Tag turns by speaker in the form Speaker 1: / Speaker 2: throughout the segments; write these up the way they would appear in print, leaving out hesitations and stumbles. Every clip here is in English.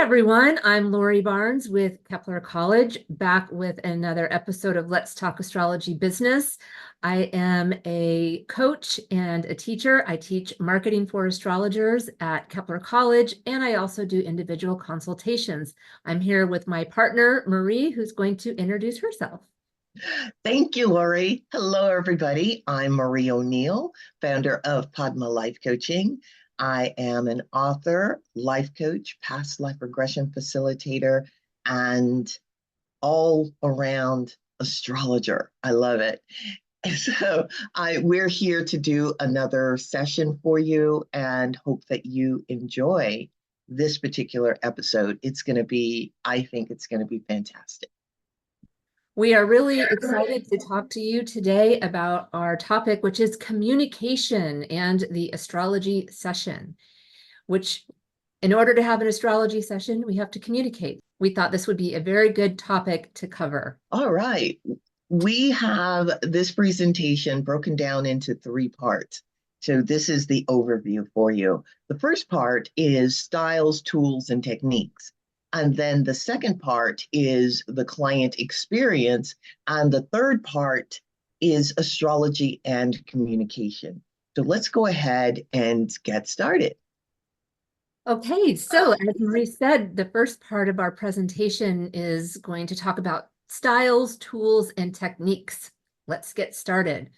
Speaker 1: everyone, I'm Lori Barnes with Kepler College, back with another episode of Let's Talk Astrology Business. I am a coach and a teacher. I teach marketing for astrologers at Kepler College, and I also do individual consultations. I'm here with my partner, Marie, who's going to introduce herself.
Speaker 2: Thank you, Lori. Hello, everybody. I'm Marie O'Neill, founder of Padma Life Coaching. I am an author, life coach, past life regression facilitator, and all around astrologer. I love it. So we're here to do another session for you and hope that you enjoy this particular episode. I think it's going to be fantastic.
Speaker 1: We are really excited to talk to you today about our topic, which is communication and the astrology session, which in order to have an astrology session, we have to communicate. We thought this would be a very good topic to cover.
Speaker 2: All right. We have this presentation broken down into 3 parts. So this is the overview for you. The first part is styles, tools, and techniques. And then the second part is the client experience. And the third part is astrology and communication. So let's go ahead and get started.
Speaker 1: Okay, so as Marie said, the first part of our presentation is going to talk about styles, tools, and techniques. Let's get started.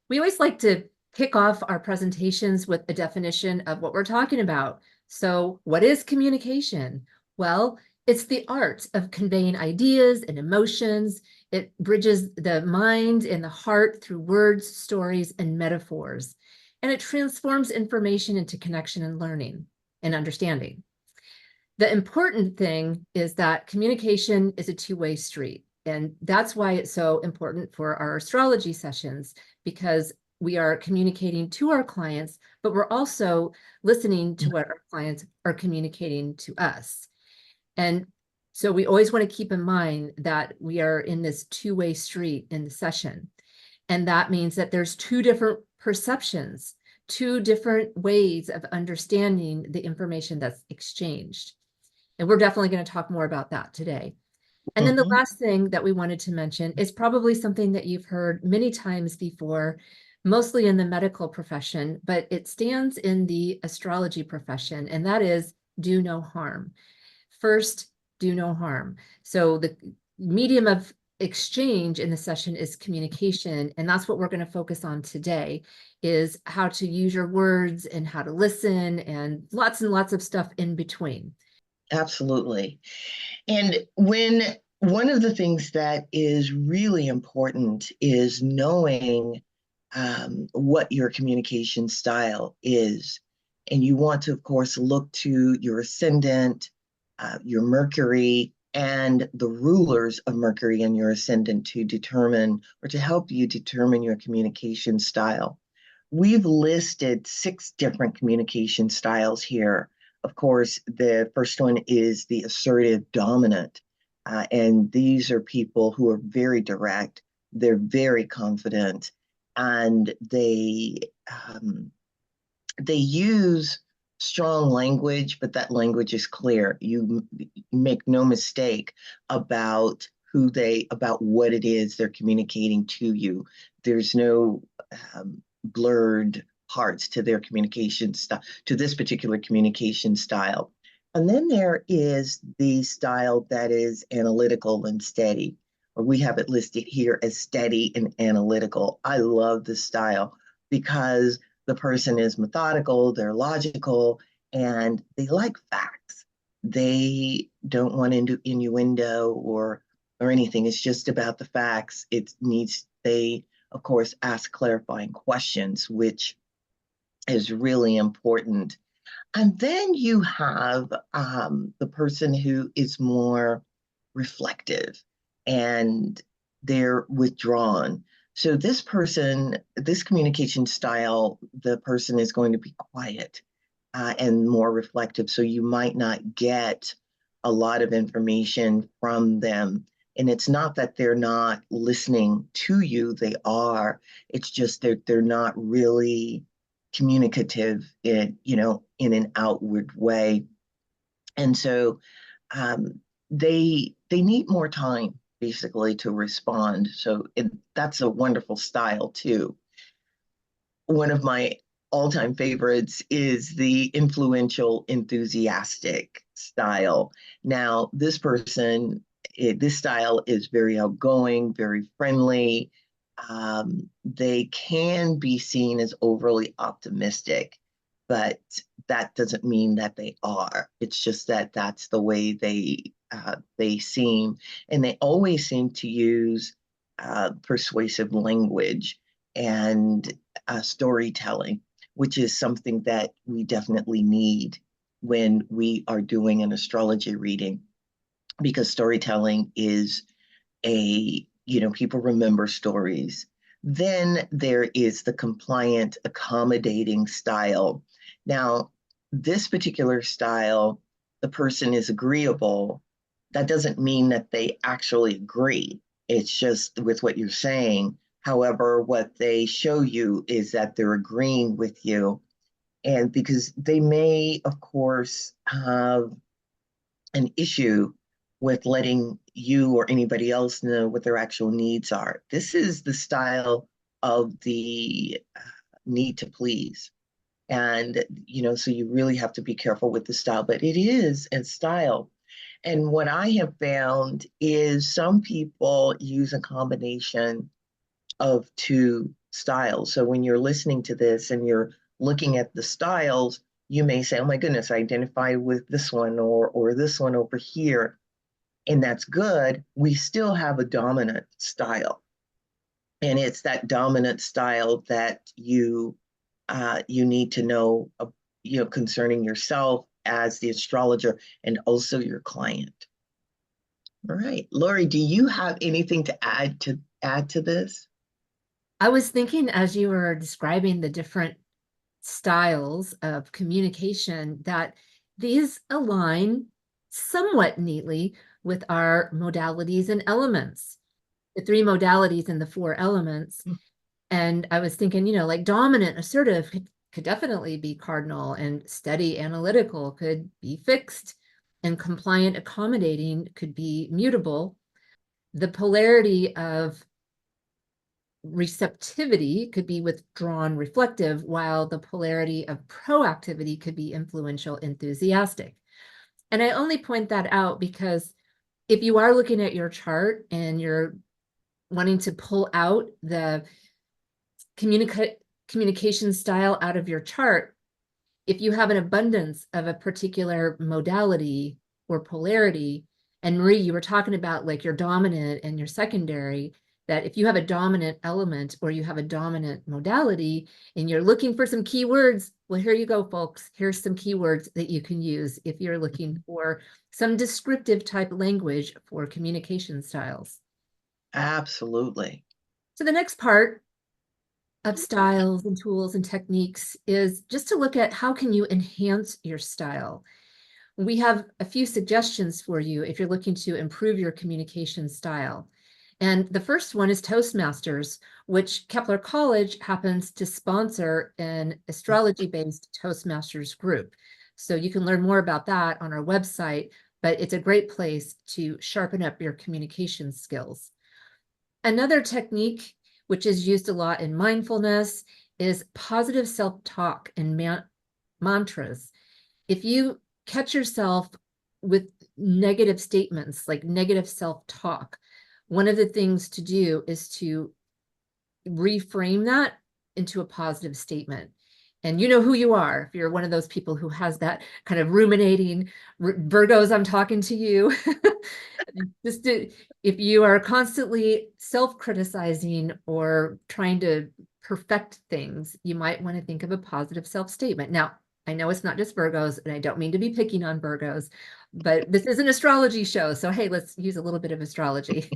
Speaker 1: We always like to kick off our presentations with a definition of what we're talking about. So what is communication? Well, it's the art of conveying ideas and emotions. It bridges the mind and the heart through words, stories, and metaphors. And it transforms information into connection and learning and understanding. The important thing is that communication is a two-way street. And that's why it's so important for our astrology sessions, because we are communicating to our clients, but we're also listening to what our clients are communicating to us. And so we always want to keep in mind that we are in this two-way street in the session. And that means that there's 2 different perceptions, 2 different ways of understanding the information that's exchanged. And we're definitely going to talk more about that today. And then the last thing that we wanted to mention is probably something that you've heard many times before, mostly in the medical profession, but it stands in the astrology profession, and that is do no harm. First, do no harm. So the medium of exchange in the session is communication, and that's what we're going to focus on today, is how to use your words and how to listen and lots of stuff in between.
Speaker 2: Absolutely. And one of the things that is really important is knowing what your communication style is. And you want to, of course, look to your ascendant, your Mercury, and the rulers of Mercury and your ascendant to determine or to help you determine your communication style. We've listed 6 different communication styles here. Of course, the first one is the assertive dominant. And these are people who are very direct, they're very confident, and they use strong language, but that language is clear. You make no mistake about about what it is they're communicating to you. There's no blurred parts to their communication style, to this particular communication style. And then there is the style that is analytical and steady, or we have it listed here as steady and analytical. I love this style because the person is methodical, they're logical, and they like facts. They don't want innuendo or anything. It's just about the facts. They, of course, ask clarifying questions, which is really important. And then you have the person who is more reflective and they're withdrawn. So this communication style, the person is going to be quiet and more reflective. So you might not get a lot of information from them. And it's not that they're not listening to you, they are. It's just that they're not really communicative in an outward way. And so they need more time basically to respond. So that's a wonderful style too. One of my all-time favorites is the influential, enthusiastic style. Now, this style is very outgoing, very friendly. They can be seen as overly optimistic, but that doesn't mean that they are. It's just that that's the way they seem, and they always seem to use persuasive language and storytelling, which is something that we definitely need when we are doing an astrology reading, because storytelling is people remember stories. Then there is the compliant, accommodating style. Now, this particular style, the person is agreeable. That doesn't mean that they actually agree. It's just with what you're saying. However, what they show you is that they're agreeing with you. And because they may, of course, have an issue with letting you or anybody else know what their actual needs are. This is the style of the need to please. And, so you really have to be careful with the style, but it is a style. And what I have found is some people use a combination of two styles. So when you're listening to this and you're looking at the styles, you may say, "Oh my goodness, I identify with this one or this one over here," and that's good. We still have a dominant style, and it's that dominant style that you need to know, concerning yourself as the astrologer and also your client. All right, Lori, do you have anything to add to this?
Speaker 1: I was thinking as you were describing the different styles of communication that these align somewhat neatly with our modalities and elements, the three modalities and the four elements. And I was thinking, like dominant, assertive could definitely be cardinal, and steady, analytical could be fixed, and compliant, accommodating could be mutable. The polarity of receptivity could be withdrawn, reflective, while the polarity of proactivity could be influential, enthusiastic. And I only point that out because if you are looking at your chart and you're wanting to pull out the communication style out of your chart, if you have an abundance of a particular modality or polarity, and Marie, you were talking about like your dominant and your secondary, that if you have a dominant element or you have a dominant modality and you're looking for some keywords, well, here you go, folks. Here's some keywords that you can use if you're looking for some descriptive type language for communication styles.
Speaker 2: Absolutely.
Speaker 1: So the next part of styles and tools and techniques is just to look at how can you enhance your style. We have a few suggestions for you if you're looking to improve your communication style. And the first one is Toastmasters, which Kepler College happens to sponsor an astrology-based Toastmasters group. So you can learn more about that on our website, but it's a great place to sharpen up your communication skills. Another technique, which is used a lot in mindfulness, is positive self-talk and mantras. If you catch yourself with negative statements, like negative self-talk, one of the things to do is to reframe that into a positive statement. And you know who you are if you're one of those people who has that kind of ruminating, Virgos, I'm talking to you. If you are constantly self-criticizing or trying to perfect things, you might want to think of a positive self-statement. Now, I know it's not just Virgos, and I don't mean to be picking on Virgos, but this is an astrology show. So, hey, let's use a little bit of astrology.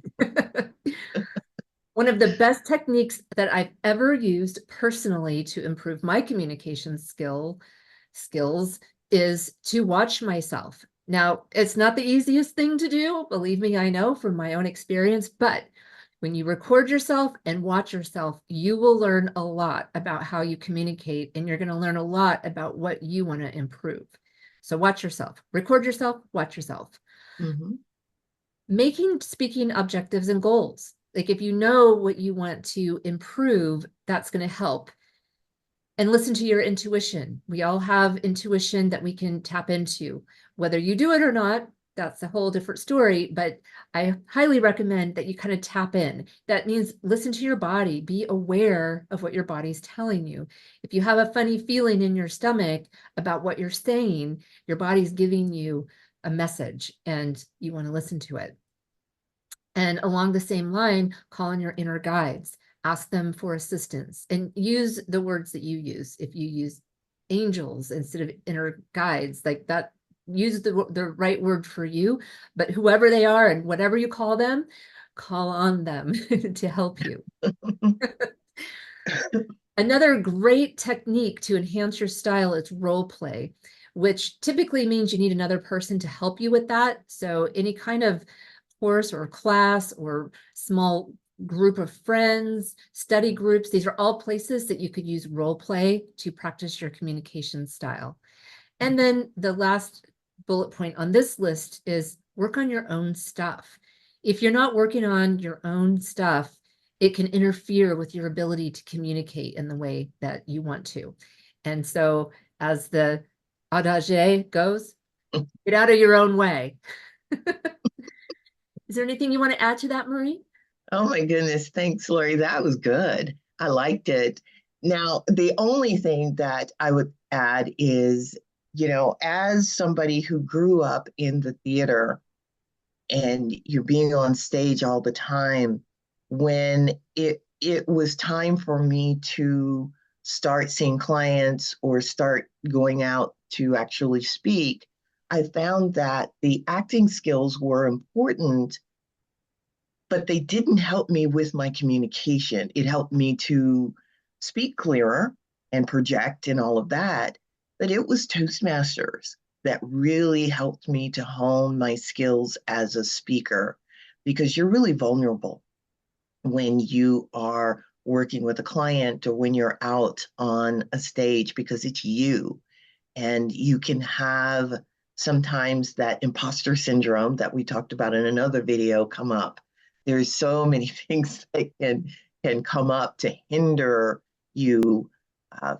Speaker 1: One of the best techniques that I've ever used personally to improve my communication skills is to watch myself. Now, it's not the easiest thing to do, believe me, I know from my own experience, but when you record yourself and watch yourself, you will learn a lot about how you communicate, and you're going to learn a lot about what you want to improve. So watch yourself, record yourself, watch yourself.
Speaker 2: Mm-hmm.
Speaker 1: Making speaking objectives and goals. Like if you know what you want to improve, that's going to help. And listen to your intuition. We all have intuition that we can tap into. Whether you do it or not, that's a whole different story, but I highly recommend that you kind of tap in. That means listen to your body, be aware of what your body's telling you. If you have a funny feeling in your stomach about what you're saying, your body's giving you a message and you want to listen to it. And along the same line, call on your inner guides, ask them for assistance, and use the words that you use. If you use angels instead of inner guides, like that, use the right word for you. But whoever they are and whatever you call them, call on them to help you. Another great technique to enhance your style is role play, which typically means you need another person to help you with that. So any kind of course or class or small group of friends, study groups, these are all places that you could use role play to practice your communication style. And then the last bullet point on this list is work on your own stuff. If you're not working on your own stuff, it can interfere with your ability to communicate in the way that you want to. And so, as the adage goes, get out of your own way. Is there anything you want to add to that, Marie?
Speaker 2: Oh my goodness. Thanks, Lori. That was good. I liked it. Now, the only thing that I would add is, as somebody who grew up in the theater and you're being on stage all the time, when it was time for me to start seeing clients or start going out to actually speak, I found that the acting skills were important, but they didn't help me with my communication. It helped me to speak clearer and project and all of that. But it was Toastmasters that really helped me to hone my skills as a speaker, because you're really vulnerable when you are working with a client or when you're out on a stage, because it's you. And you can have sometimes that imposter syndrome that we talked about in another video come up. There's so many things that can come up to hinder you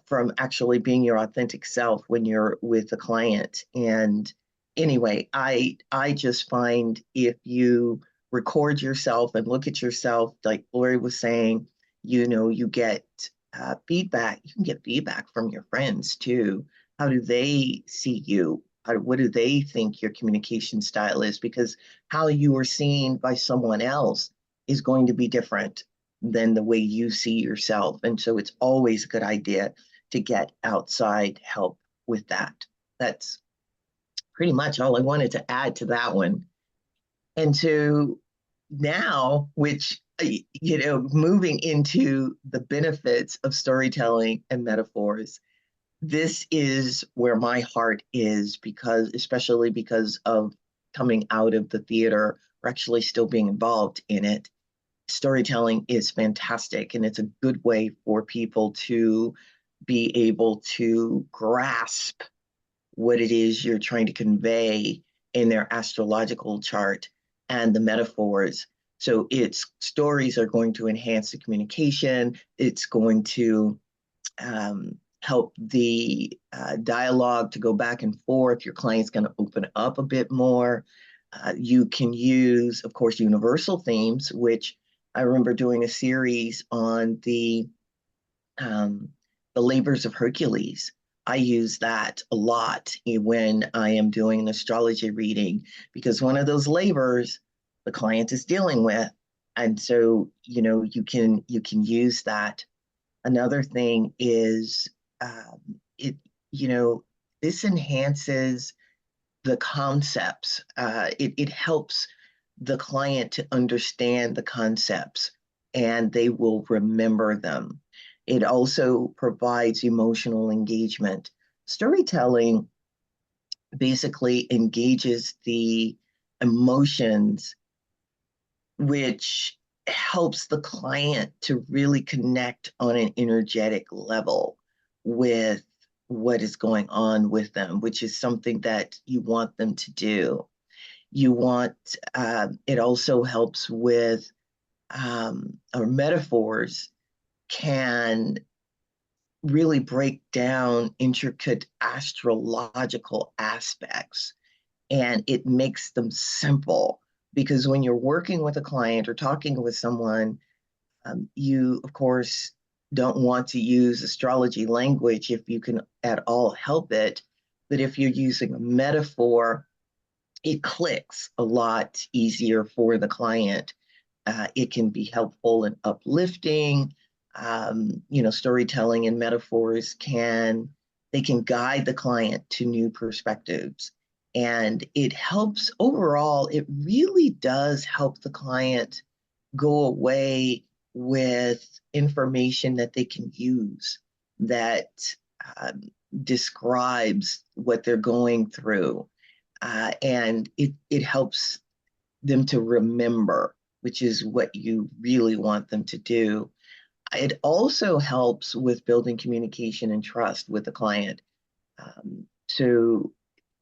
Speaker 2: from actually being your authentic self when you're with a client. And anyway, I just find if you record yourself and look at yourself, like Lori was saying, you get feedback. You can get feedback from your friends too. How do they see you? What do they think your communication style is? Because how you are seen by someone else is going to be different than the way you see yourself. And so it's always a good idea to get outside help with that. That's pretty much all I wanted to add to that one. And so now, which, moving into the benefits of storytelling and metaphors, this is where my heart is, because, especially because of coming out of the theater or actually still being involved in it. Storytelling is fantastic, and it's a good way for people to be able to grasp what it is you're trying to convey in their astrological chart and the metaphors. So its stories are going to enhance the communication. It's going to help the dialogue to go back and forth. Your client's going to open up a bit more. You can use, of course, universal themes, which I remember doing a series on the labors of Hercules. I use that a lot when I am doing an astrology reading, because one of those labors the client is dealing with. And so, you can use that. Another thing is it, this enhances the concepts. It helps the client to understand the concepts, and they will remember them. It also provides emotional engagement. Storytelling basically engages the emotions, which helps the client to really connect on an energetic level with what is going on with them, which is something that you want them to do. You want, it also helps with, or metaphors can really break down intricate astrological aspects, and it makes them simple. Because when you're working with a client or talking with someone, you, of course, don't want to use astrology language if you can at all help it. But if you're using a metaphor, it clicks a lot easier for the client. It can be helpful and uplifting. Storytelling and metaphors can guide the client to new perspectives. And it helps overall, it really does help the client go away with information that they can use that um, describes what they're going through. And it helps them to remember, which is what you really want them to do. It also helps with building communication and trust with the client. So,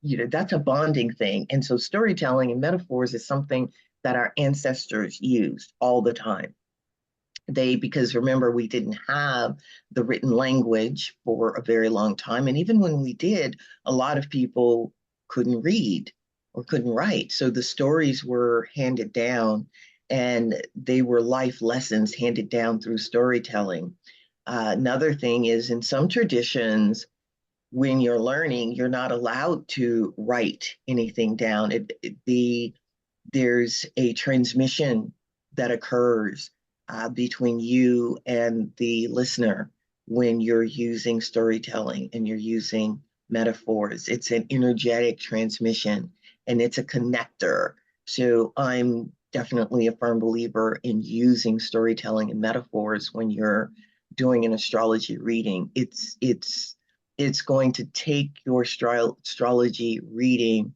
Speaker 2: that's a bonding thing. And so storytelling and metaphors is something that our ancestors used all the time. Because remember, we didn't have the written language for a very long time. And even when we did, a lot of people couldn't read or couldn't write. So the stories were handed down, and they were life lessons handed down through storytelling. Another thing is, in some traditions, when you're learning, you're not allowed to write anything down. There's a transmission that occurs between you and the listener when you're using storytelling and you're using metaphors. It's an energetic transmission, and it's a connector. So I'm definitely a firm believer in using storytelling and metaphors when you're doing an astrology reading. It's going to take your astrology reading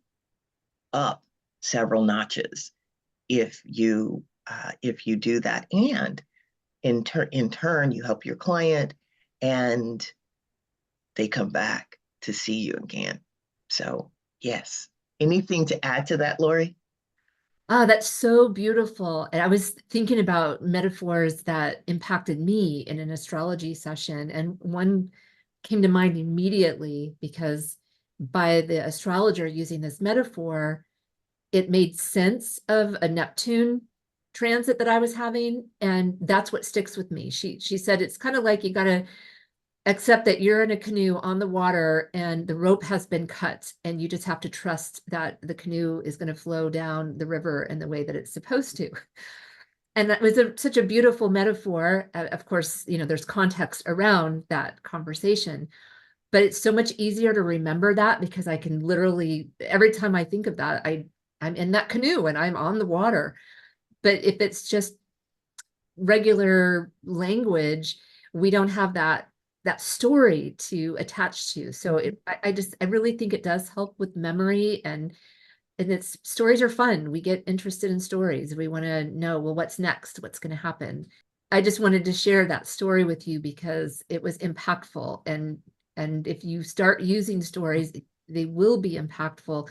Speaker 2: up several notches if you do that. And in turn, you help your client, and they come back to see you again. So yes. Anything to add to that, Lori?
Speaker 1: Ah, that's so beautiful. And I was thinking about metaphors that impacted me in an astrology session. And one came to mind immediately because by the astrologer using this metaphor, it made sense of a Neptune transit that I was having. And that's what sticks with me. She said it's kind of like you got to except that you're in a canoe on the water and the rope has been cut and you just have to trust that the canoe is going to flow down the river in the way that it's supposed to. And that was such a beautiful metaphor. Of course, there's context around that conversation, but it's so much easier to remember that because I can literally, every time I think of that, I'm in that canoe and I'm on the water. But if it's just regular language, we don't have that story to attach to. So I really think it does help with memory, and it's stories are fun. We get interested in stories. We want to know, well, what's next? What's going to happen? I just wanted to share that story with you because it was impactful. And if you start using stories, they will be impactful.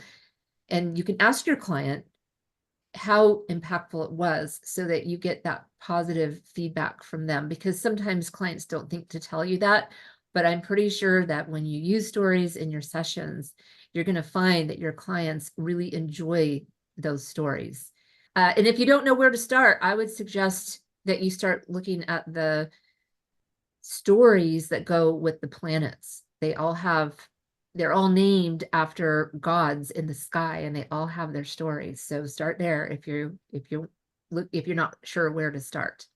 Speaker 1: And you can ask your client how impactful it was so that you get that positive feedback from them, because sometimes clients don't think to tell you that, but I'm pretty sure that when you use stories in your sessions, you're going to find that your clients really enjoy those stories. And if you don't know where to start, I would suggest that you start looking at the stories that go with the planets. They're all named after gods in the sky, and they all have their stories. So start there if you're not sure where to start.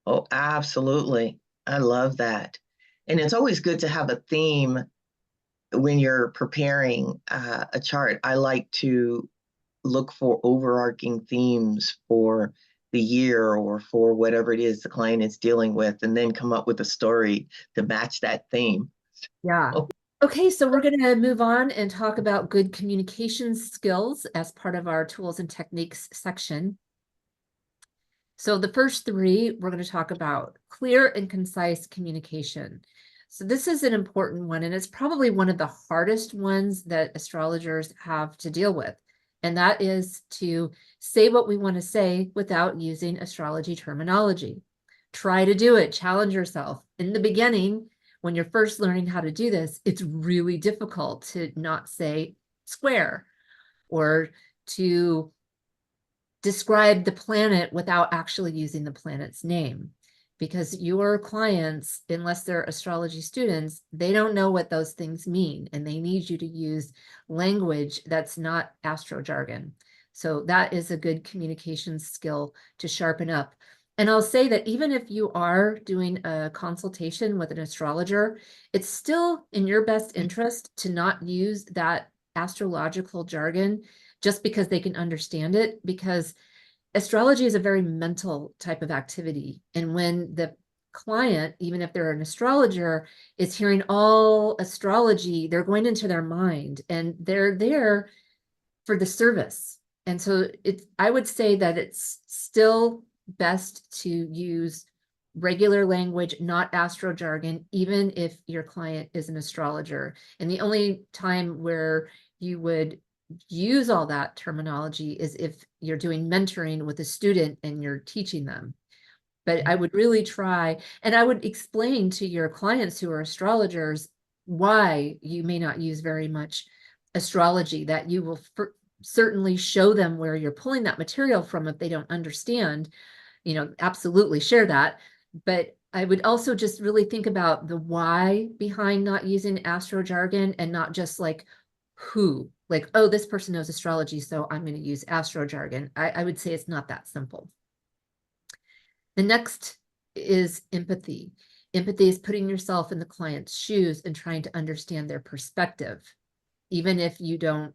Speaker 2: Oh, absolutely. I love that. And it's always good to have a theme when you're preparing a chart. I like to look for overarching themes for the year or for whatever it is the client is dealing with, and then come up with a story to match that theme.
Speaker 1: Yeah.
Speaker 2: Oh,
Speaker 1: Okay, so we're going to move on and talk about good communication skills as part of our tools and techniques section. So the first three, we're going to talk about clear and concise communication. So this is an important one, and it's probably one of the hardest ones that astrologers have to deal with. And that is to say what we want to say without using astrology terminology. Try to do it, challenge yourself. In the beginning, when you're first learning how to do this, it's really difficult to not say square or to describe the planet without actually using the planet's name. Because your clients, unless they're astrology students, they don't know what those things mean, and they need you to use language that's not astro jargon. So that is a good communication skill to sharpen up. And I'll say that even if you are doing a consultation with an astrologer, it's still in your best interest to not use that astrological jargon just because they can understand it, because astrology is a very mental type of activity. And when the client, even if they're an astrologer, is hearing all astrology, they're going into their mind and they're there for the service. And so I would say that it's still best to use regular language, not astro jargon, even if your client is an astrologer. And the only time where you would use all that terminology is if you're doing mentoring with a student and you're teaching them. But I would really try, and I would explain to your clients who are astrologers why you may not use very much astrology, that you will certainly show them where you're pulling that material from if they don't understand, absolutely share that. But I would also just really think about the why behind not using astro jargon, and not just like who, like, oh, this person knows astrology, so I'm going to use astro jargon. I would say it's not that simple. The next is empathy. Empathy is putting yourself in the client's shoes and trying to understand their perspective, even if you don't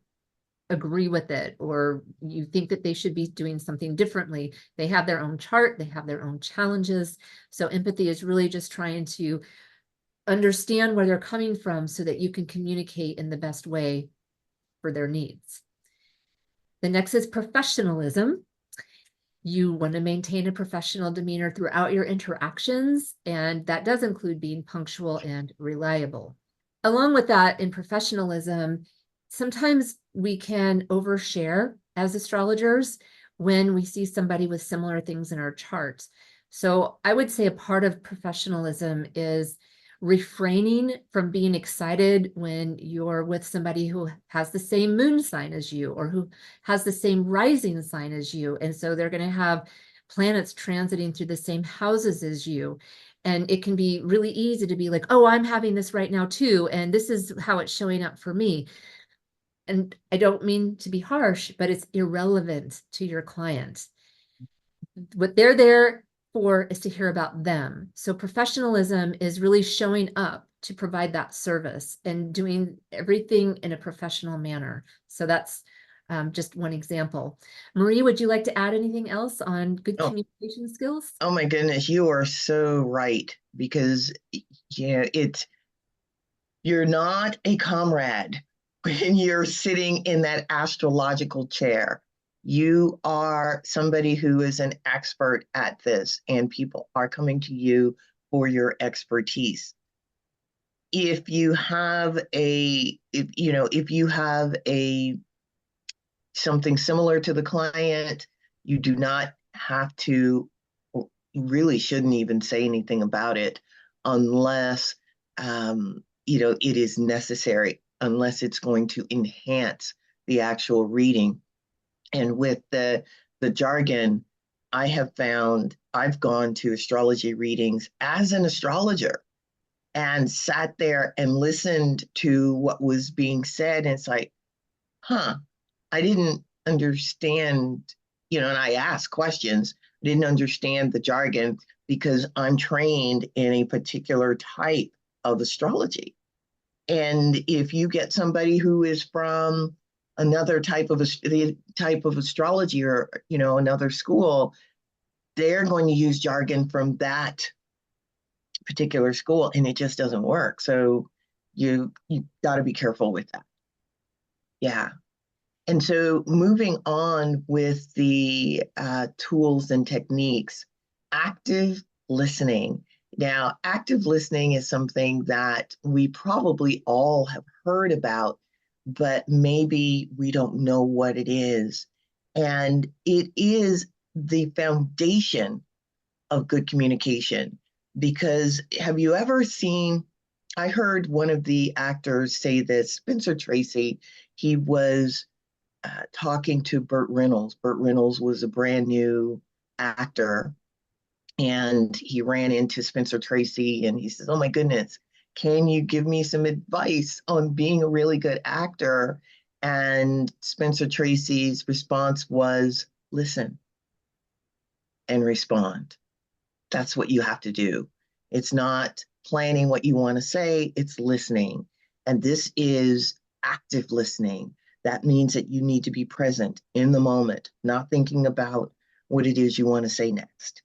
Speaker 1: agree with it or you think that they should be doing something differently. They have their own chart, they have their own challenges. So empathy is really just trying to understand where they're coming from so that you can communicate in the best way for their needs. The next is professionalism. You want to maintain a professional demeanor throughout your interactions, and that does include being punctual and reliable. Along with that, in professionalism, sometimes we can overshare as astrologers when we see somebody with similar things in our charts. So I would say a part of professionalism is refraining from being excited when you're with somebody who has the same moon sign as you or who has the same rising sign as you. And so they're going to have planets transiting through the same houses as you. And it can be really easy to be like, oh, I'm having this right now too, and this is how it's showing up for me. And I don't mean to be harsh, but it's irrelevant to your client. What they're there for is to hear about them. So professionalism is really showing up to provide that service and doing everything in a professional manner. So that's just one example. Marie, would you like to add anything else on good communication skills?
Speaker 2: Oh my goodness, you are so right, because you're not a comrade when you're sitting in that astrological chair. You are somebody who is an expert at this, and people are coming to you for your expertise. If you have something similar to the client, you do not have to, you really shouldn't even say anything about it unless it is necessary, unless it's going to enhance the actual reading. And with the jargon, I have found I've gone to astrology readings as an astrologer and sat there and listened to what was being said. And it's like, huh, I didn't understand, and I asked questions, didn't understand the jargon because I'm trained in a particular type of astrology. And if you get somebody who is from another type of the type of astrology, or another school, they're going to use jargon from that particular school, and it just doesn't work. So you got to be careful with that. Yeah. And so moving on with the tools and techniques, active listening Now, active listening is something that we probably all have heard about, but maybe we don't know what it is. And it is the foundation of good communication. Because have you ever seen? I heard one of the actors say this, Spencer Tracy. He was talking to Burt Reynolds. Burt Reynolds was a brand new actor, and he ran into Spencer Tracy and he says, "Oh my goodness, can you give me some advice on being a really good actor?" And Spencer Tracy's response was, "Listen and respond." That's what you have to do. It's not planning what you want to say, it's listening. And this is active listening. That means that you need to be present in the moment, not thinking about what it is you want to say next.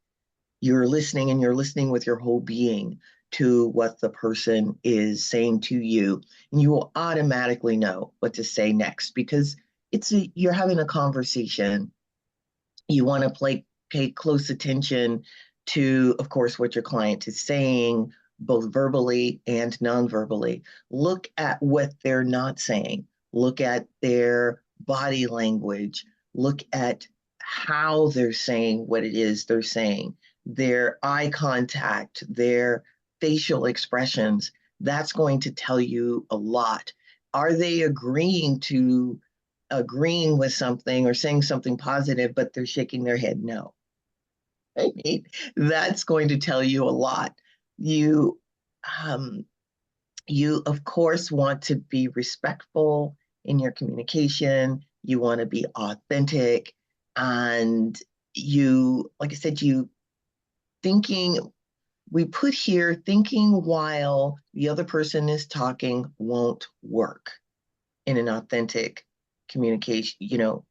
Speaker 2: You're listening, and you're listening with your whole being to what the person is saying to you. And you will automatically know what to say next, because you're having a conversation. You want to pay close attention to, of course, what your client is saying, both verbally and non-verbally. Look at what they're not saying. Look at their body language. Look at how they're saying what it is they're saying, their eye contact, their facial expressions. That's going to tell you a lot. Are they agreeing with something or saying something positive, but they're shaking their head no? I mean, that's going to tell you a lot. You, um, you of course want to be respectful in your communication. You want to be authentic, and you, like I said, you thinking. We put here thinking while the other person is talking won't work in an authentic communication,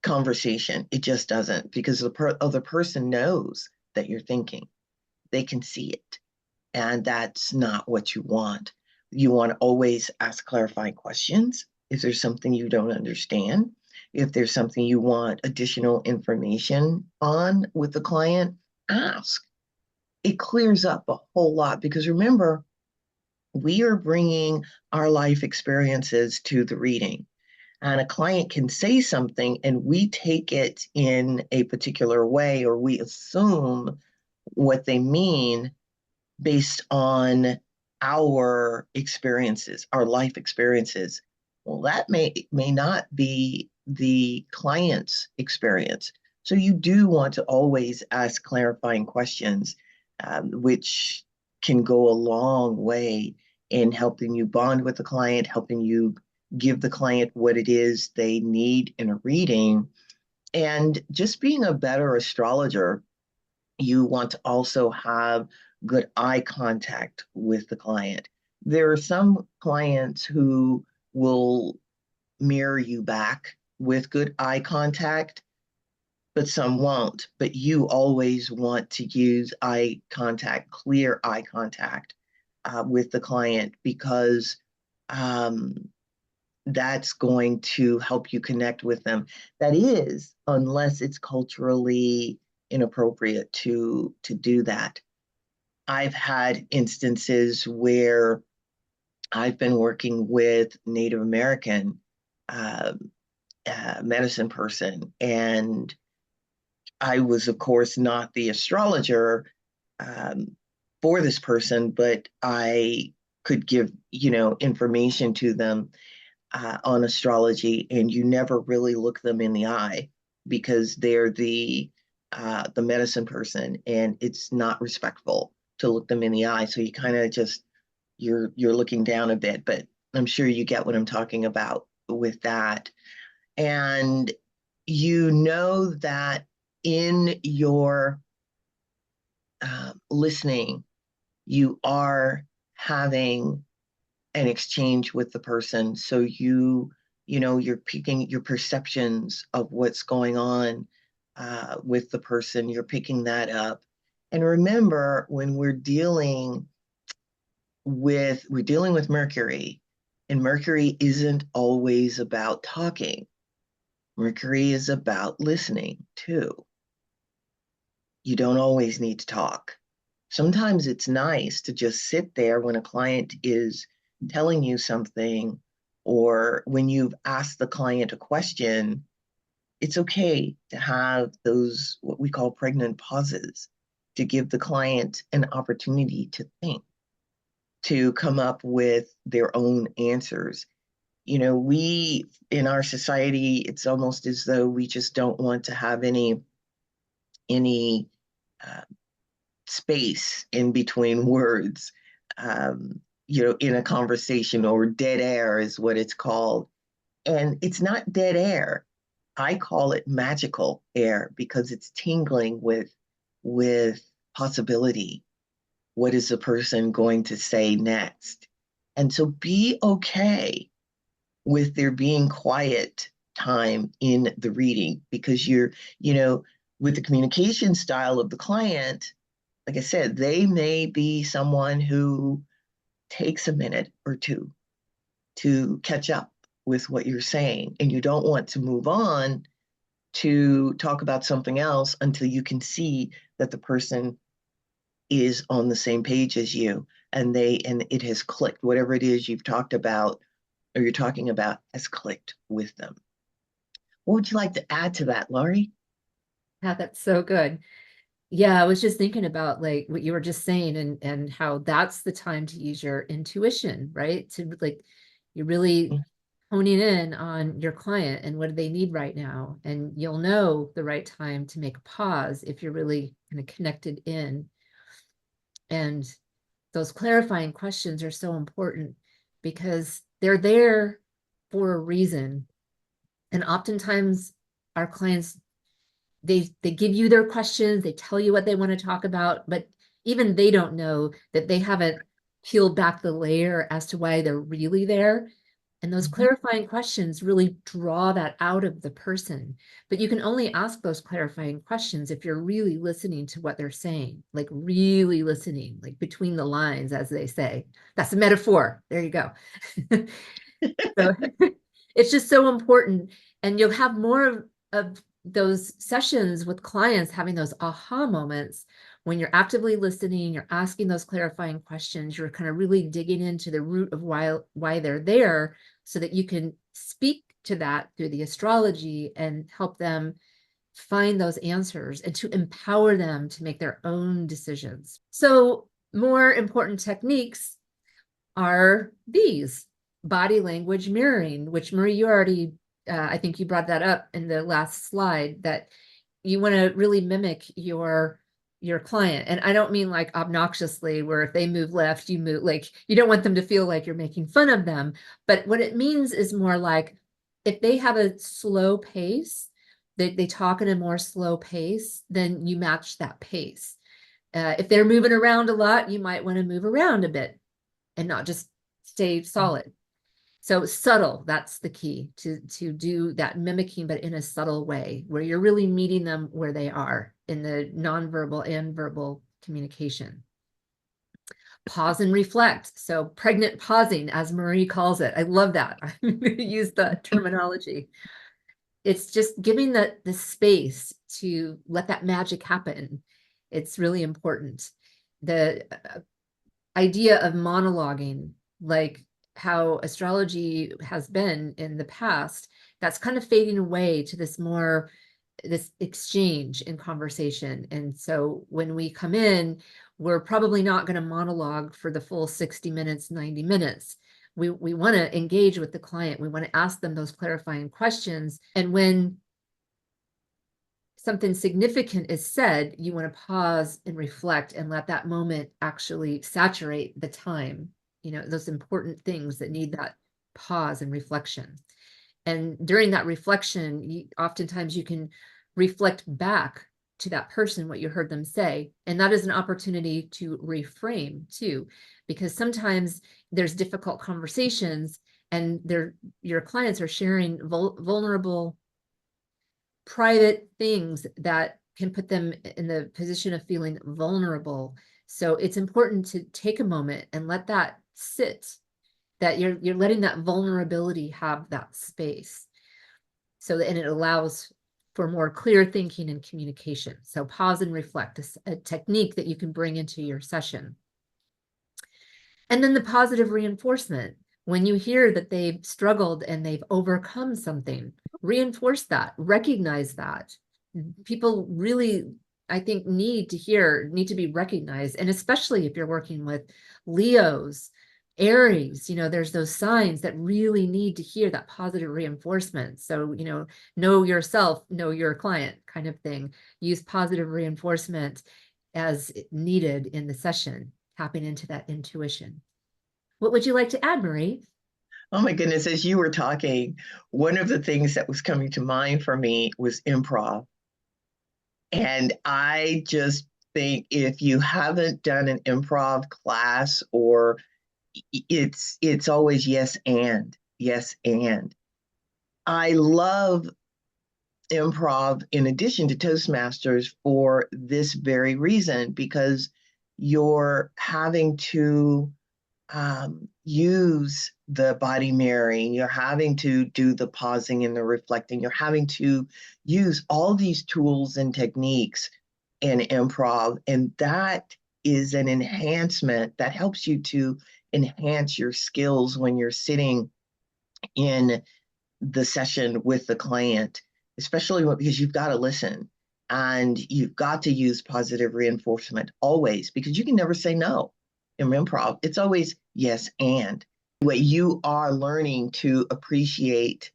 Speaker 2: conversation. It just doesn't, because the other person knows that you're thinking. They can see it. And that's not what you want. You want to always ask clarifying questions. If there's something you don't understand, if there's something you want additional information on with the client, ask. It clears up a whole lot, because remember, we are bringing our life experiences to the reading. And a client can say something and we take it in a particular way, or we assume what they mean based on our experiences, our life experiences. Well, that may not be the client's experience. So you do want to always ask clarifying questions, which can go a long way in helping you bond with the client, helping you give the client what it is they need in a reading. And just being a better astrologer, you want to also have good eye contact with the client. There are some clients who will mirror you back with good eye contact, but some won't. But you always want to use eye contact, clear eye contact with the client, because um, that's going to help you connect with them. That is, unless it's culturally inappropriate to do that. I've had instances where I've been working with Native American uh, medicine person, and I was, of course, not the astrologer um, for this person, but I could give, information to them on astrology, and you never really look them in the eye, because they're the medicine person, and it's not respectful to look them in the eye. So you kind of just you're looking down a bit, but I'm sure you get what I'm talking about with that. And you know that in your listening, you are having an exchange with the person. So you're picking your perceptions of what's going on with the person. You're picking that up. And remember, when we're dealing with Mercury, and Mercury isn't always about talking. Mercury is about listening too. You don't always need to talk. Sometimes it's nice to just sit there when a client is telling you something, or when you've asked the client a question. It's okay to have those, what we call pregnant pauses, to give the client an opportunity to think, to come up with their own answers. We, in our society, it's almost as though we just don't want to have any uh, space in between words, in a conversation, or dead air is what it's called. And it's not dead air. I call it magical air because it's tingling with possibility. What is the person going to say next? And so be okay with there being quiet time in the reading, because with the communication style of the client, like I said, they may be someone who takes a minute or two to catch up with what you're saying, and you don't want to move on to talk about something else until you can see that the person is on the same page as you, and it has clicked. Whatever it is you've talked about or you're talking about has clicked with them. What would you like to add to that, Laurie?
Speaker 1: Yeah, that's so good. Yeah, I was just thinking about like what you were just saying, and how that's the time to use your intuition, right? To like, you're really honing in on your client and what do they need right now. And you'll know the right time to make a pause if you're really kind of connected in. And those clarifying questions are so important because they're there for a reason. And oftentimes our clients, they give you their questions, they tell you what they want to talk about, but even they don't know that they haven't peeled back the layer as to why they're really there. And those clarifying questions really draw that out of the person. But you can only ask those clarifying questions if you're really listening to what they're saying, like really listening, like between the lines, as they say. That's a metaphor. There you go. So it's just so important. And you'll have more of those sessions with clients having those aha moments when you're actively listening, you're asking those clarifying questions, you're kind of really digging into the root of why they're there, so that you can speak to that through the astrology and help them find those answers and to empower them to make their own decisions. So more important techniques are these: body language mirroring, which Marie, you already, I think you brought that up in the last slide, that you want to really mimic your client. And I don't mean like obnoxiously, where if they move left, you move, like you don't want them to feel like you're making fun of them. But what it means is more like if they have a slow pace, they talk in a more slow pace, then you match that pace. If they're moving around a lot, you might want to move around a bit and not just stay solid. So subtle, that's the key, to do that mimicking, but in a subtle way where you're really meeting them where they are in the nonverbal and verbal communication. Pause and reflect. So pregnant pausing, as Marie calls it. I love that. I'm going to use the terminology. It's just giving the space to let that magic happen. It's really important. The idea of monologuing, like how astrology has been in the past, that's kind of fading away to this exchange in conversation. And so when we come in, we're probably not going to monologue for the full 60 minutes, 90 minutes. We want to engage with the client. We want to ask them those clarifying questions. And when something significant is said, you want to pause and reflect and let that moment actually saturate the time, those important things that need that pause and reflection. And during that reflection, oftentimes you can reflect back to that person what you heard them say. And that is an opportunity to reframe too, because sometimes there's difficult conversations and your clients are sharing vulnerable, private things that can put them in the position of feeling vulnerable. So it's important to take a moment and let that sit, that you're letting that vulnerability have that space. So that, and it allows for more clear thinking and communication. So pause and reflect, a technique that you can bring into your session. And then the positive reinforcement. When you hear that they've struggled and they've overcome something, reinforce that, recognize that. People really, I think, need to be recognized. And especially if you're working with Leos, Aries, there's those signs that really need to hear that positive reinforcement. So, know yourself, know your client kind of thing. Use positive reinforcement as needed in the session, tapping into that intuition. What would you like to add, Marie?
Speaker 2: Oh my goodness, as you were talking, one of the things that was coming to mind for me was improv. And I just think if you haven't done an improv class, or it's always yes and yes and. I love improv in addition to Toastmasters for this very reason, because you're having to use the body mirroring, you're having to do the pausing and the reflecting, you're having to use all these tools and techniques in improv. And that is an enhancement that helps you to enhance your skills when you're sitting in the session with the client, especially because you've got to listen and you've got to use positive reinforcement always, because you can never say no in improv. It's always yes and. What you are learning to appreciate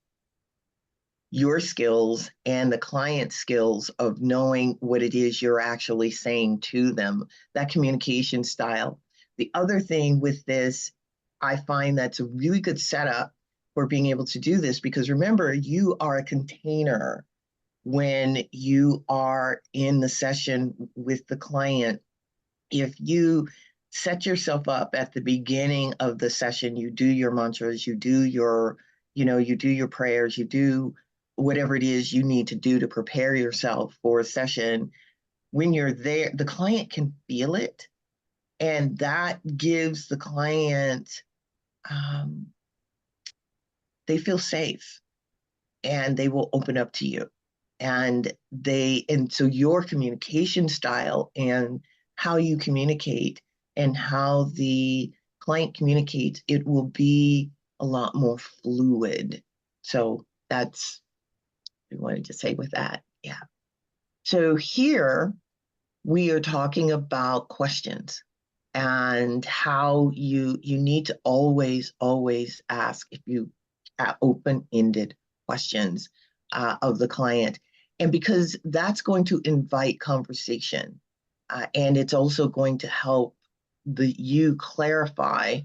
Speaker 2: your skills and the client's skills of knowing what it is you're actually saying to them, that communication style. The other thing with this, I find that's a really good setup for being able to do this, because remember, you are a container when you are in the session with the client. If you set yourself up at the beginning of the session, you do your mantras, you do your prayers, you do whatever it is you need to do to prepare yourself for a session. When you're there, the client can feel it, and that gives the client, they feel safe and they will open up to you. And so your communication style and how you communicate and how the client communicates, it will be a lot more fluid. So that's what I wanted to say with that. Yeah. So here we are talking about questions and how you need to always ask if you open-ended questions of the client. And because that's going to invite conversation, and it's also going to help you clarify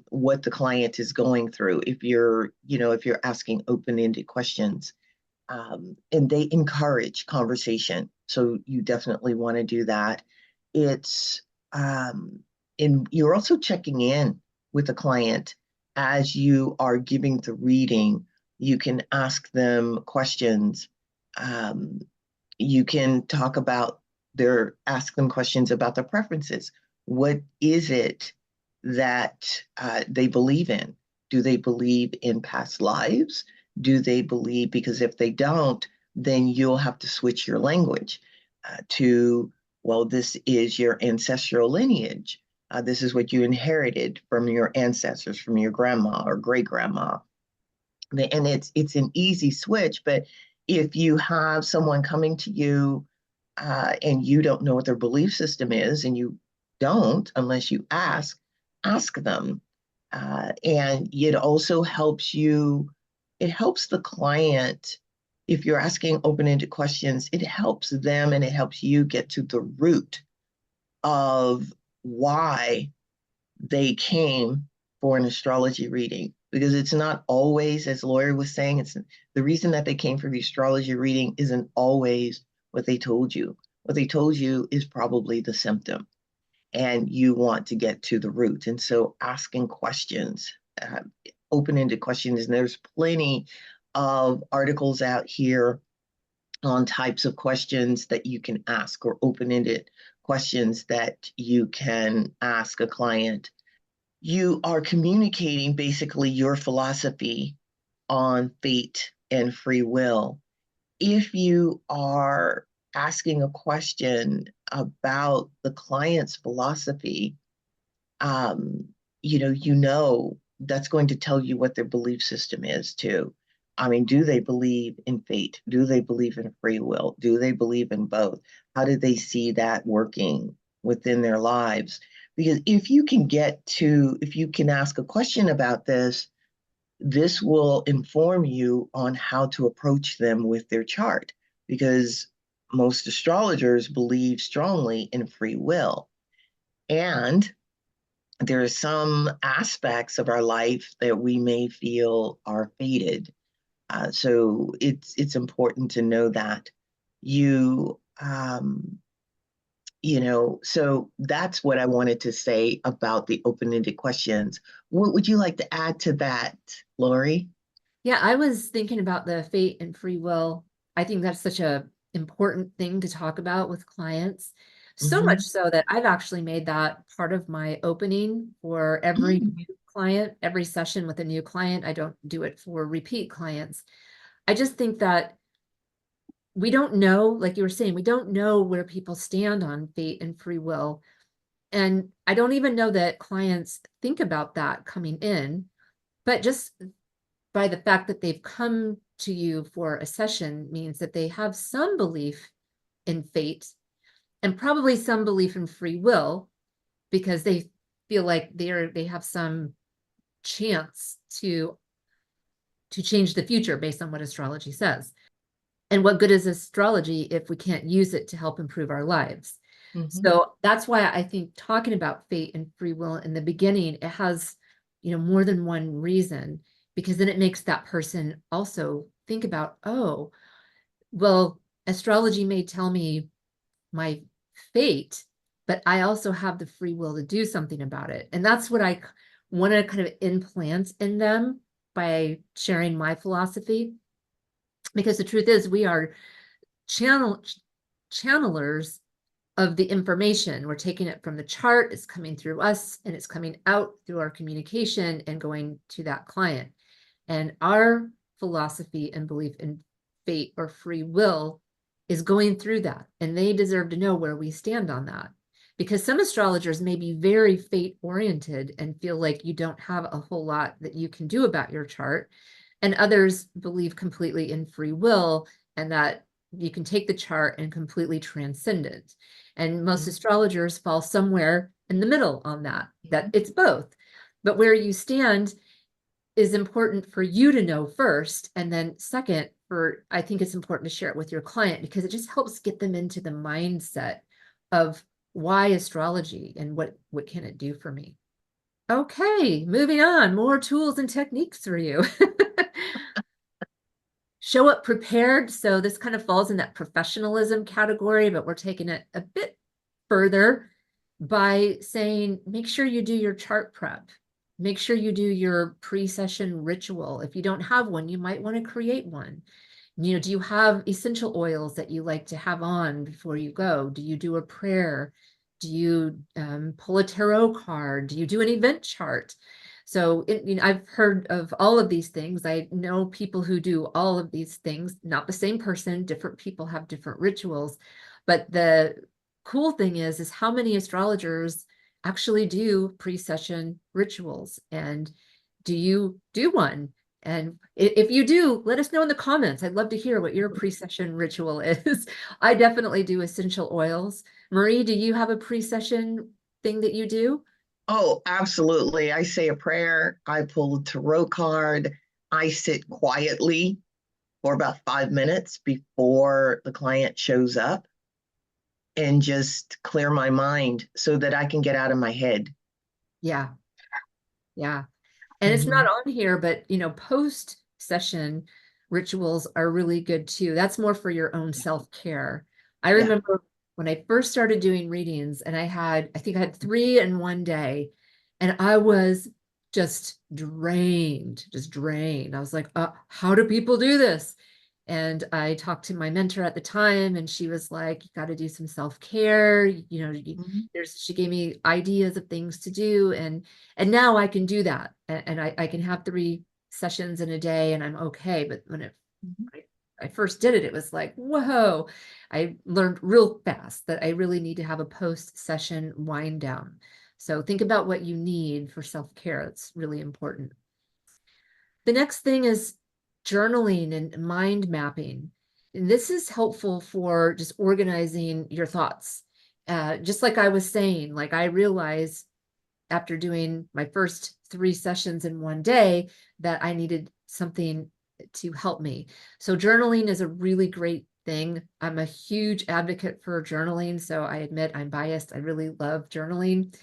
Speaker 2: what the client is going through if you're asking open-ended questions. And they encourage conversation. So you definitely want to do that. It's and you're also checking in with the client as you are giving the reading. You can ask them questions. You can ask them questions about their preferences. What is it that they believe in? Do they believe in past lives? Do they believe, because if they don't, then you'll have to switch your language to, well, this is your ancestral lineage. This is what you inherited from your ancestors, from your grandma or great grandma. And it's an easy switch, but if you have someone coming to you and you don't know what their belief system is, and you don't unless you ask them. And it also helps the client. If you're asking open-ended questions, it helps them and it helps you get to the root of why they came for an astrology reading. Because it's not always, as Laura was saying, it's the reason that they came for the astrology reading isn't always what they told you. What they told you is probably the symptom, and you want to get to the root. And so asking questions, open-ended questions, and there's plenty of articles out here on types of questions that you can ask, or open-ended questions that you can ask a client. You are communicating basically your philosophy on fate and free will. if you are asking a question about the client's philosophy, um, that's going to tell you what their belief system is too. I mean, do they believe in fate? Do they believe in free will? Do they believe in both? How do they see that working within their lives? Because if you can ask a question about this will inform you on how to approach them with their chart. Because most astrologers believe strongly in free will. And there are some aspects of our life that we may feel are fated. So it's important to know that you so that's what I wanted to say about the open-ended questions. What would you like to add to that, Lori?
Speaker 1: Yeah, I was thinking about the fate and free will. I think that's such a important thing to talk about with clients. So much
Speaker 2: Mm-hmm.
Speaker 1: so that I've actually made that part of my opening for every new client, every session with a new client. I don't do it for repeat clients. I just think that we don't know, like you were saying, we don't know where people stand on fate and free will. And I don't even know that clients think about that coming in, but just by the fact that they've come to you for a session means that they have some belief in fate and probably some belief in free will because they feel like they have some chance to change the future based on what astrology says. And what good is astrology if we can't use it to help improve our lives?
Speaker 2: Mm-hmm.
Speaker 1: So that's why I think talking about fate and free will in the beginning, it has, more than one reason, because then it makes that person also think about, oh, well, astrology may tell me my fate, but I also have the free will to do something about it. And that's what I want to kind of implant in them by sharing my philosophy. Because the truth is, we are channelers of the information. We're taking it from the chart, it's coming through us, and it's coming out through our communication and going to that client. And our philosophy and belief in fate or free will is going through that. And they deserve to know where we stand on that. Because some astrologers may be very fate oriented and feel like you don't have a whole lot that you can do about your chart. And others believe completely in free will and that you can take the chart and completely transcend it. And most astrologers fall somewhere in the middle on that it's both. But where you stand is important for you to know first. And then second, I think it's important to share it with your client because it just helps get them into the mindset of why astrology and what can it do for me. Okay, moving on, more tools and techniques for you. Show up prepared. So this kind of falls in that professionalism category, but we're taking it a bit further by saying, make sure you do your chart prep. Make sure you do your pre-session ritual. If you don't have one, you might want to create one. Do you have essential oils that you like to have on before you go? Do you do a prayer? Do you pull a tarot card? Do you do an event chart? So I've heard of all of these things. I know people who do all of these things, not the same person, different people have different rituals. But the cool thing is how many astrologers actually do pre-session rituals. And do you do one? And if you do, let us know in the comments. I'd love to hear what your pre-session ritual is. I definitely do essential oils. Marie, do you have a pre-session thing that you do?
Speaker 2: Oh, absolutely. I say a prayer, I pull a tarot card, I sit quietly for about 5 minutes before the client shows up and just clear my mind so that I can get out of my head.
Speaker 1: Yeah, yeah. And it's not
Speaker 2: Mhm.
Speaker 1: on here, but post session rituals are really good too. That's more for your own self-care. I
Speaker 2: Yeah.
Speaker 1: remember when I first started doing readings and I think I had 3 in one day and I was just drained. I was like, how do people do this? And I talked to my mentor at the time and she was like, you got to do some self-care.
Speaker 2: Mhm.
Speaker 1: She gave me ideas of things to do. And now I can do that. And I can have 3 sessions in a day and I'm okay. But when
Speaker 2: Mhm.
Speaker 1: I first did it, it was like, whoa, I learned real fast that I really need to have a post-session wind down. So think about what you need for self-care. It's really important. The next thing is journaling and mind mapping. And this is helpful for just organizing your thoughts. Just like I was saying, like I realized after doing my first 3 sessions in one day that I needed something to help me. So journaling is a really great thing. I'm a huge advocate for journaling, so I admit I'm biased. I really love journaling.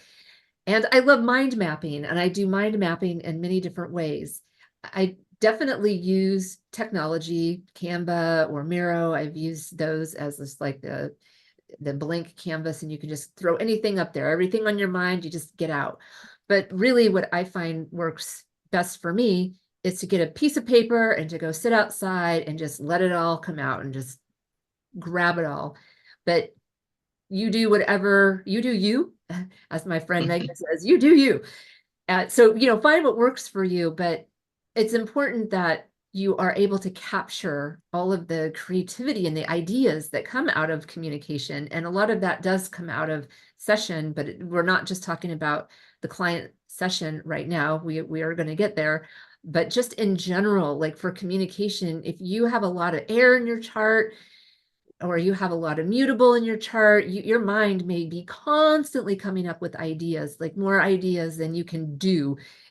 Speaker 1: And I love mind mapping, and I do mind mapping in many different ways. I definitely use technology, Canva or Miro. I've used those as just like the blank canvas, and you can just throw anything up there, everything on your mind, you just get out. But really what I find works best for me is to get a piece of paper and to go sit outside and just let it all come out and just grab it all. But you do whatever you do, you, as my friend Megan says, you do you. So, find what works for you, but it's important that you are able to capture all of the creativity and the ideas that come out of communication. And a lot of that does come out of session, but we're not just talking about the client session right now. We are going to get there, but just in general, like for communication, if you have a lot of air in your chart, or you have a lot of mutable in your chart, your mind may be constantly coming up with ideas, like more ideas than you can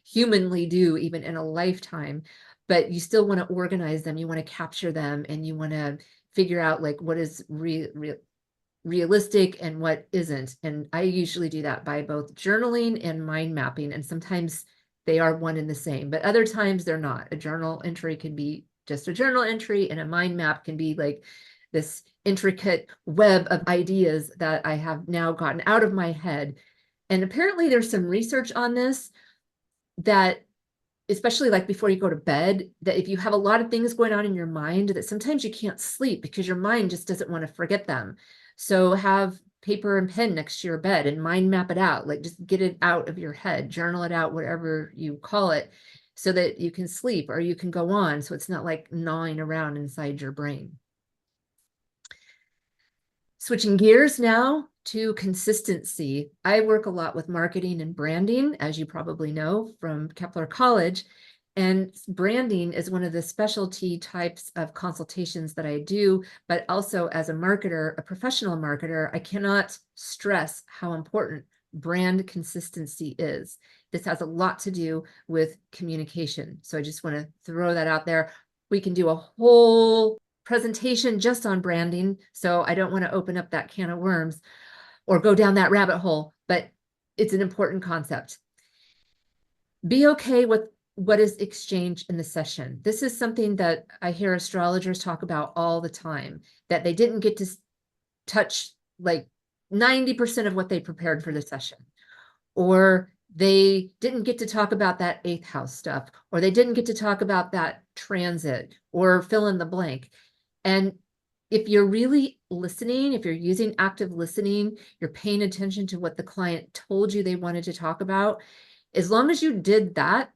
Speaker 1: humanly do, even in a lifetime. But you still want to organize them, you want to capture them, and you want to figure out like what is realistic and what isn't. And I usually do that by both journaling and mind mapping. And sometimes they are one and the same, but other times they're not. A journal entry can be just a journal entry, and a mind map can be like this intricate web of ideas that I have now gotten out of my head. And apparently there's some research on this that, especially like before you go to bed, that if you have a lot of things going on in your mind, that sometimes you can't sleep because your mind just doesn't want to forget them. So have paper and pen next to your bed and mind map it out, like just get it out of your head, journal it out, whatever you call it, so that you can sleep or you can go on. So it's not like gnawing around inside your brain. Switching gears now to consistency. I work a lot with marketing and branding, as you probably know from Kepler College. And branding is one of the specialty types of consultations that I do, but also as a marketer, a professional marketer, I cannot stress how important brand consistency is. This has a lot to do with communication. So I just want to throw that out there. We can do a whole presentation just on branding, so I don't want to open up that can of worms or go down that rabbit hole, but it's an important concept. Be okay with what is exchanged in the session. This is something that I hear astrologers talk about all the time, that they didn't get to touch like 90% of what they prepared for the session, or they didn't get to talk about that 8th house stuff, or they didn't get to talk about that transit, or fill in the blank. And if you're really listening, if you're using active listening, you're paying attention to what the client told you they wanted to talk about, as long as you did that,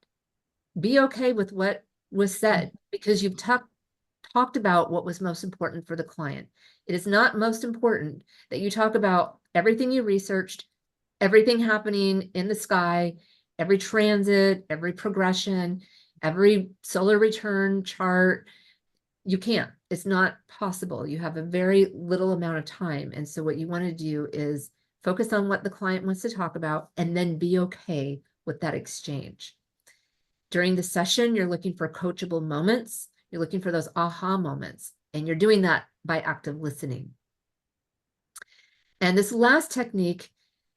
Speaker 1: be okay with what was said, because you've talked about what was most important for the client. It is not most important that you talk about everything you researched, everything happening in the sky, every transit, every progression, every solar return chart. You can't. It's not possible. You have a very little amount of time. And so what you want to do is focus on what the client wants to talk about and then be okay with that exchange. During the session, you're looking for coachable moments. You're looking for those aha moments, and you're doing that by active listening. And this last technique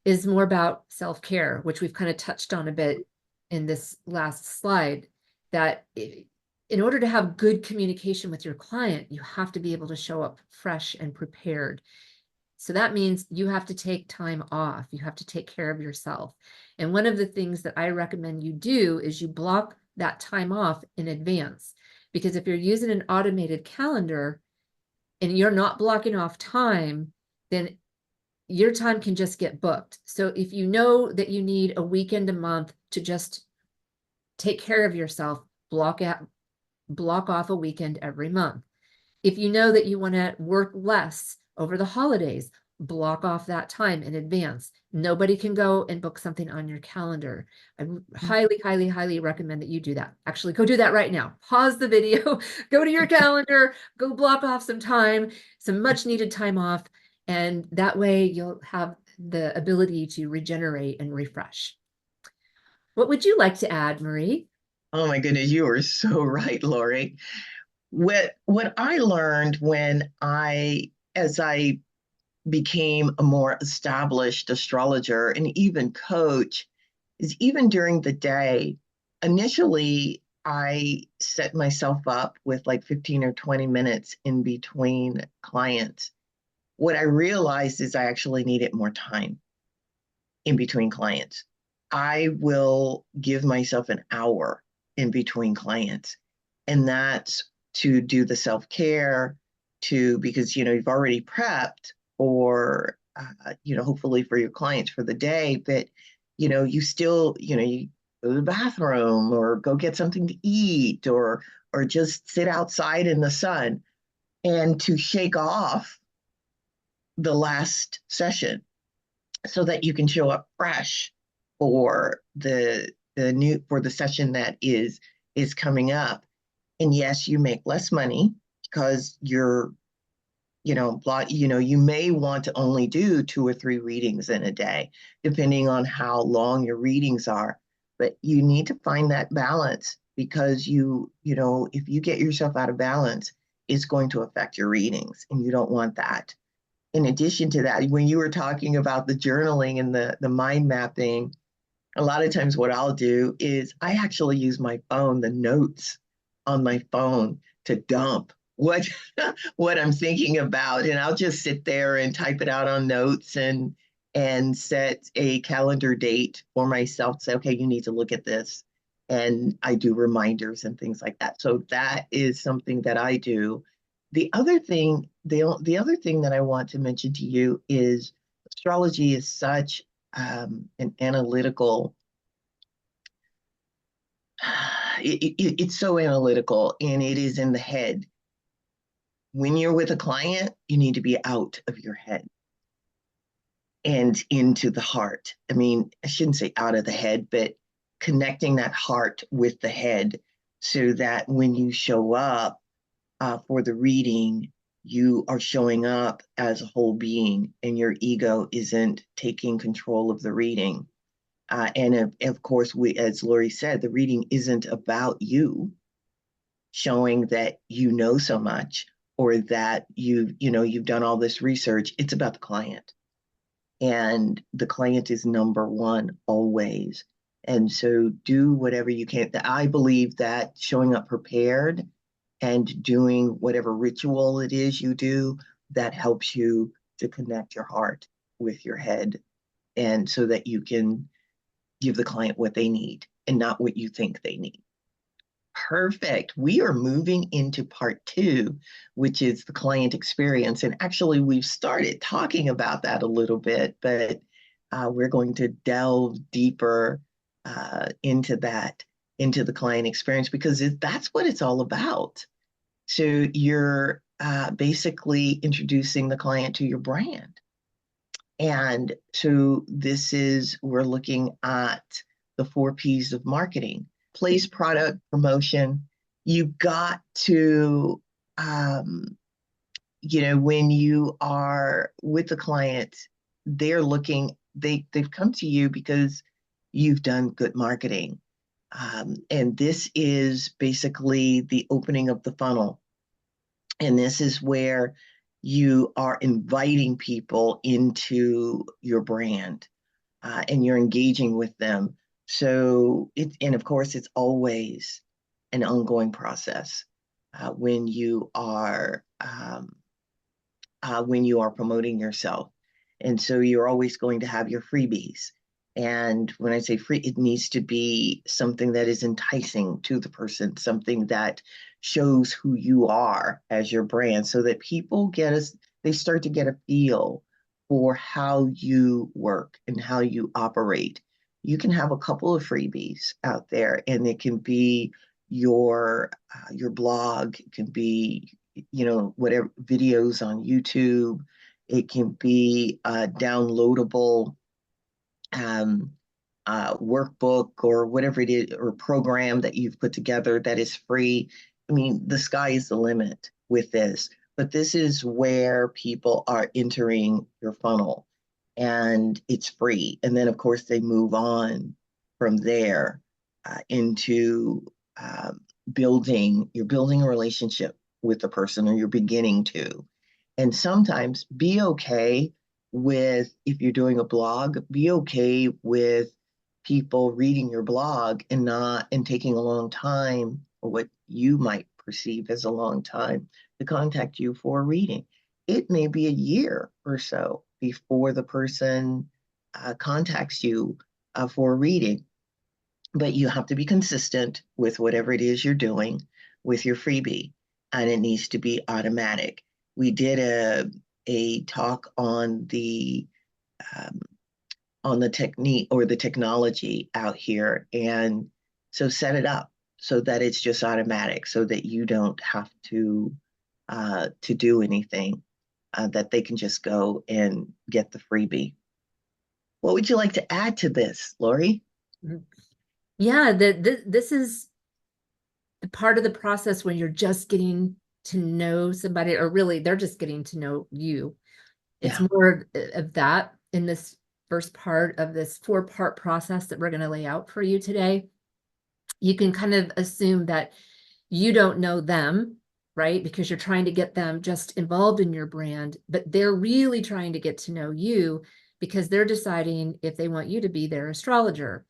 Speaker 1: is more about self-care, which we've kind of touched on a bit in this last slide, that in order to have good communication with your client, you have to be able to show up fresh and prepared. So that means you have to take time off. You have to take care of yourself. And one of the things that I recommend you do is you block that time off in advance. Because if you're using an automated calendar and you're not blocking off time, then your time can just get booked. So if you know that you need a weekend a month to just take care of yourself, block off a weekend every month. If you know that you want to work less over the holidays, block off that time in advance. Nobody can go and book something on your calendar. I highly, highly, highly recommend that you do that. Actually, go do that right now. Pause the video, go to your calendar, go block off some time, some much needed time off. And that way you'll have the ability to regenerate and refresh. What would you like to add, Marie?
Speaker 2: Oh my goodness, you are so right, Lori. What I learned as I became a more established astrologer and even coach, is even during the day, initially I set myself up with like 15 or 20 minutes in between clients. What I realized is I actually needed more time in between clients. I will give myself an hour in between clients, and that's to do the self-care, because you've already prepped for hopefully for your clients for the day, but you still you go to the bathroom or go get something to eat, or just sit outside in the sun, and to shake off the last session so that you can show up fresh for the session that is coming up. And yes, you make less money because you may want to only do 2 or 3 readings in a day, depending on how long your readings are. But you need to find that balance, because if you get yourself out of balance, it's going to affect your readings, and you don't want that. In addition to that, when you were talking about the journaling and the mind mapping, a lot of times what I'll do is I actually use my phone, the notes on my phone, to dump what what I'm thinking about, and I'll just sit there and type it out on notes, and set a calendar date for myself. Say, okay, you need to look at this, and I do reminders and things like that. So that is something that I do. The other thing that I want to mention to you is astrology is such an analytical. It's so analytical, and it is in the head. When you're with a client, you need to be out of your head and into the heart. I mean, I shouldn't say out of the head, but connecting that heart with the head, so that when you show up for the reading, you are showing up as a whole being, and your ego isn't taking control of the reading. And of course, as Lori said, the reading isn't about you showing that you know so much, or that you've done all this research. It's about the client, and the client is number one always. And so do whatever you can. I believe that showing up prepared and doing whatever ritual it is you do, that helps you to connect your heart with your head, and so that you can give the client what they need and not what you think they need. Perfect. We are moving into part 2, which is the client experience. And actually, we've started talking about that a little bit, but we're going to delve deeper into the client experience, because that's what it's all about. So you're basically introducing the client to your brand. And so we're looking at the 4 P's of marketing: place, product, promotion. You've got to, when you are with the client, they've come to you because you've done good marketing. And this is basically the opening of the funnel. And this is where you are inviting people into your brand, and you're engaging with them. And of course, it's always an ongoing process when you are promoting yourself. And so you're always going to have your freebies. And when I say free, it needs to be something that is enticing to the person, something that shows who you are as your brand, so that they start to get a feel for how you work and how you operate. You can have a couple of freebies out there, and it can be your blog, it can be whatever videos on YouTube. It can be a downloadable um, workbook or whatever it is, or program that you've put together that is free. I mean, the sky is the limit with this, but this is where people are entering your funnel and it's free. And then, of course, they move on from there into you're building a relationship with the person, or you're beginning to. And sometimes be okay with, if you're doing a blog, be okay with people reading your blog and taking a long time, or what you might perceive as a long time, to contact you for a reading. It may be a year or so before the person contacts you for a reading, but you have to be consistent with whatever it is you're doing with your freebie, and it needs to be automatic. We did a talk um, on the technique or the technology out here, and so set it up so that it's just automatic, so that you don't have to do anything, that they can just go and get the freebie. What would you like to add to this, Lori?
Speaker 1: Yeah, this is the part of the process when you're just getting to know somebody, or really they're just getting to know you. It's
Speaker 2: Yeah.
Speaker 1: more of that in this first part of this 4-part process that we're going to lay out for you today. You can kind of assume that you don't know them, right? Because you're trying to get them just involved in your brand, but they're really trying to get to know you because they're deciding if they want you to be their astrologer.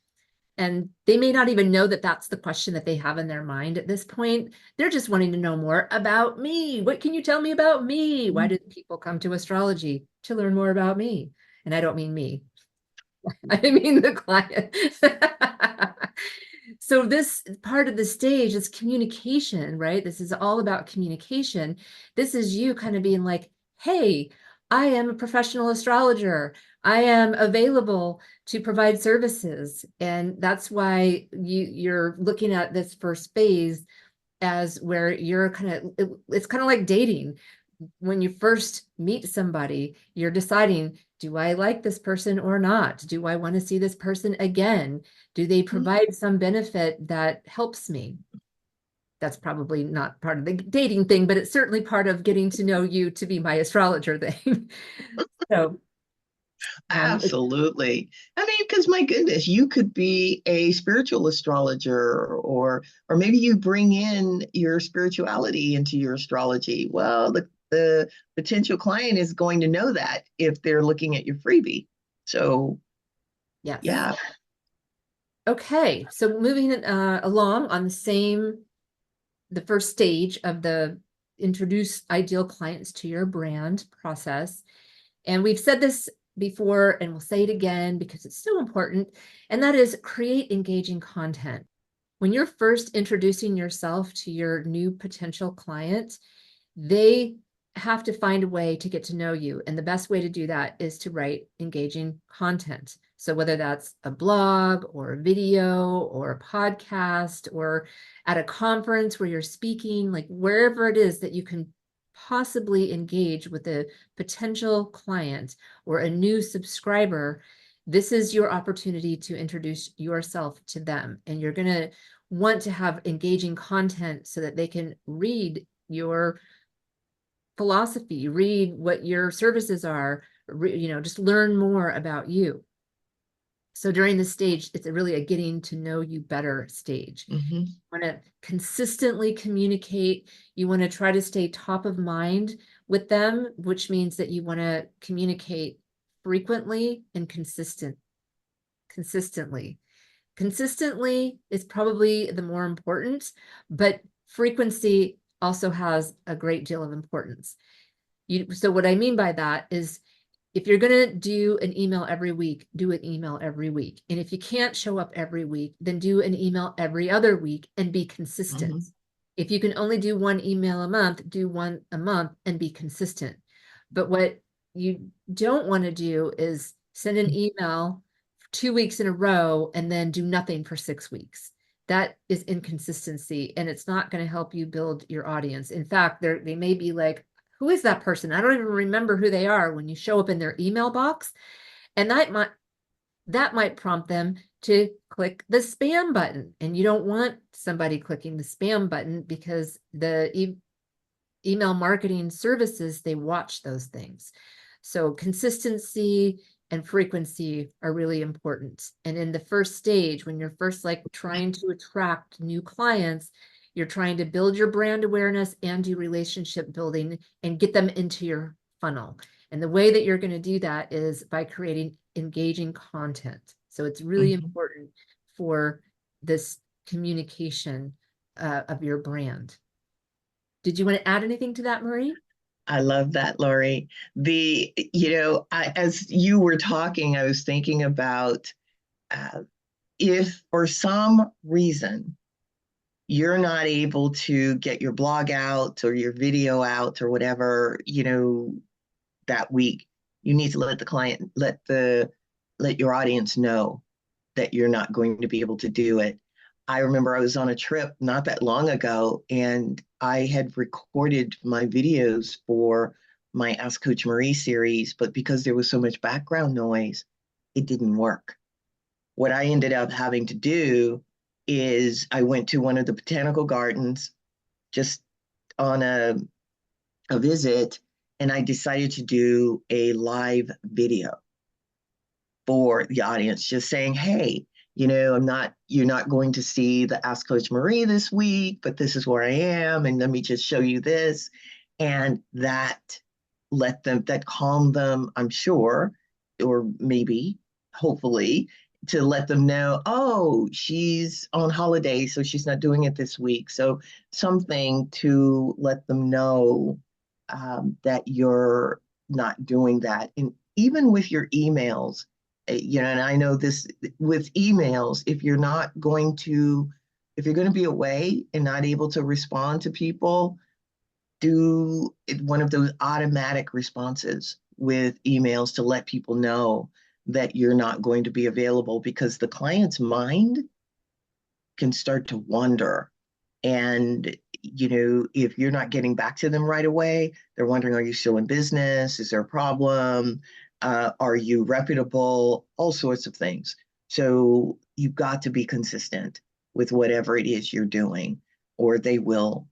Speaker 1: And they may not even know that that's the question that they have in their mind at this point. They're just wanting to know more about me. What can you tell me about me? Why do people come to astrology? To learn more about me. And I don't mean me. I mean the client. So this part of the stage is communication, right? This is all about communication. This is you kind of being like, hey, I am a professional astrologer. I am available to provide services. And that's why you're looking at this first phase as where you're it's kind of like dating. When you first meet somebody, you're deciding, do I like this person or not? Do I want to see this person again? Do they provide some benefit that helps me? That's probably not part of the dating thing, but it's certainly part of getting to know you to be my astrologer thing. So,
Speaker 2: Absolutely. I mean, because my goodness, you could be a spiritual astrologer, or maybe you bring in your spirituality into your astrology. Well, the potential client is going to know that if they're looking at your freebie. So,
Speaker 1: yes.
Speaker 2: yeah.
Speaker 1: Okay. So moving along on the first stage of the introduce ideal clients to your brand process. And we've said this before, and we'll say it again because it's so important, and that is create engaging content. When you're first introducing yourself to your new potential client, they have to find a way to get to know you. And the best way to do that is to write engaging content. So whether that's a blog or a video or a podcast or at a conference where you're speaking, like wherever it is that you can possibly engage with a potential client or a new subscriber, this is your opportunity to introduce yourself to them. And you're going to want to have engaging content so that they can read your philosophy, read what your services are, just learn more about you. So during this stage, it's really a getting to know you better stage.
Speaker 2: Mm-hmm.
Speaker 1: You want to consistently communicate. You want to try to stay top of mind with them, which means that you want to communicate frequently and consistently. Consistently is probably the more important, but frequency also has a great deal of importance. So what I mean by that is if you're going to do an email every week, do an email every week. And if you can't show up every week, then do an email every other week and be consistent.
Speaker 2: Mm-hmm.
Speaker 1: If you can only do one email a month, do one a month and be consistent. But what you don't want to do is send an email 2 weeks in a row and then do nothing for 6 weeks. that is inconsistency, and it's not going to help you build your audience. In fact, they may be like, who is that person? I don't even remember who they are when you show up in their email box. And that might prompt them to click the spam button. And you don't want somebody clicking the spam button, because the email marketing services, they watch those things. So consistency and frequency are really important. And in the first stage, when you're first like trying to attract new clients, you're trying to build your brand awareness and do relationship building and get them into your funnel. And the way that you're going to do that is by creating engaging content. So it's really important for this communication of your brand. Did you want to add anything to that, Marie?
Speaker 2: I love that, Lori. As you were talking, I was thinking about uh, if for some reason you're not able to get your blog out or your video out or whatever, that week, you need to let your audience know that you're not going to be able to do it. I remember I was on a trip not that long ago, and I had recorded my videos for my Ask Coach Marie series, but because there was so much background noise, it didn't work. What I ended up having to do is I went to one of the botanical gardens just on a visit, and I decided to do a live video for the audience, just saying, hey, you're not going to see the Ask Coach Marie this week, but this is where I am. And let me just show you this. And that that calmed them, I'm sure, or maybe, hopefully, to let them know, oh, she's on holiday, so she's not doing it this week. So something to let them know that you're not doing that. And even with your emails, and I know this with emails, if you're going to be away and not able to respond to people, do one of those automatic responses with emails to let people know that you're not going to be available, because the client's mind can start to wander. And, if you're not getting back to them right away, they're wondering, are you still in business? Is there a problem? Are you reputable? All sorts of things. So you've got to be consistent with whatever it is you're doing, or they will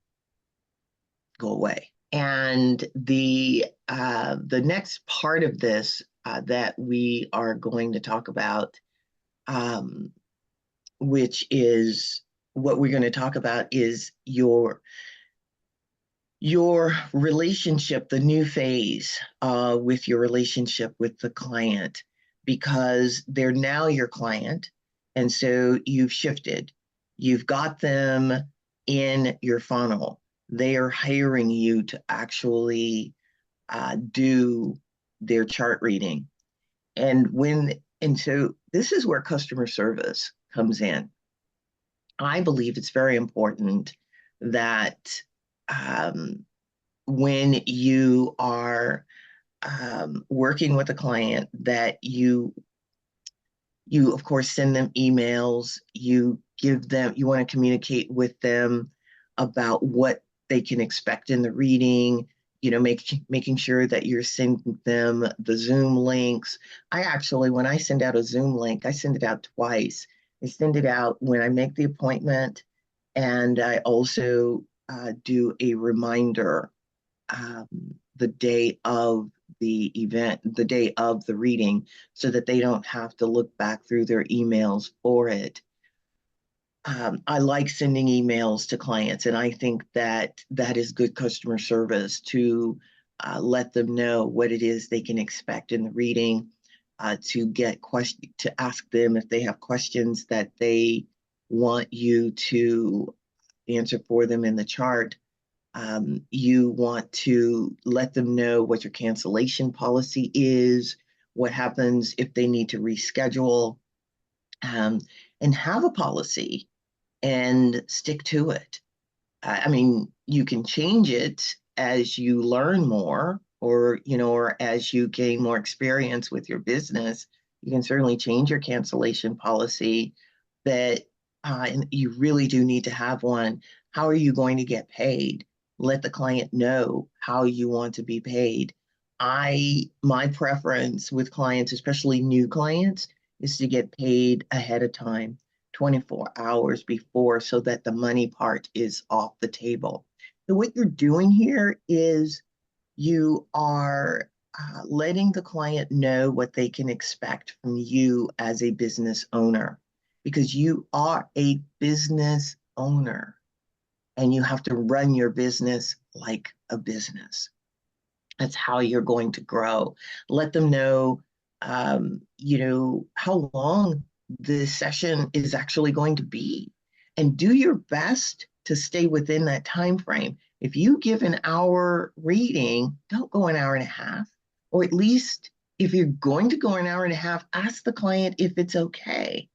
Speaker 2: go away. And the next part of this that we are going to talk about, which is what we're going to talk about, is your relationship, the new phase with your relationship with the client, because they're now your client. And so you've shifted. You've got them in your funnel. They are hiring you to actually do their chart reading. And so this is where customer service comes in. I believe it's very important that when you are working with a client, that you of course send them emails, you want to communicate with them about what they can expect in the reading, making sure that you're sending them the Zoom links. When I send out a Zoom link, I send it out twice. I send it out when I make the appointment, and I also do a reminder um, the day of the event, the day of the reading, so that they don't have to look back through their emails for it. I like sending emails to clients, and I think that that is good customer service to let them know what it is they can expect in the reading, to ask them if they have questions that they want you to answer for them in the chart. You want to let them know what your cancellation policy is, what happens if they need to reschedule, um, and have a policy and stick to it. I mean, you can change it as you learn more, or as you gain more experience with your business. You can certainly change your cancellation policy, but and you really do need to have one. How are you going to get paid? Let the client know how you want to be paid. My preference with clients, especially new clients, is to get paid ahead of time, 24 hours before, so that the money part is off the table. So what you're doing here is you are letting the client know what they can expect from you as a business owner, because you are a business owner and you have to run your business like a business. That's how you're going to grow. Let them know, how long the session is actually going to be, and do your best to stay within that time frame. If you give an hour reading, don't go an hour and a half, or at least if you're going to go an hour and a half, ask the client if it's okay.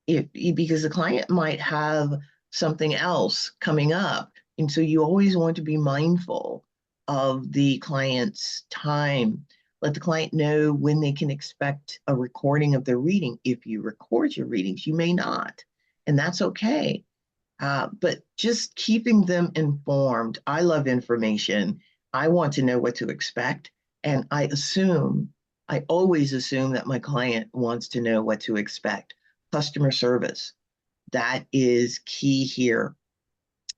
Speaker 2: If Because the client might have something else coming up, and so you always want to be mindful of the client's time. Let the client know when they can expect a recording of their reading. If you record your readings, you may not, and that's okay. But just keeping them informed. I love information. I want to know what to expect, and I always assume that my client wants to know what to expect. Customer service, that is key here.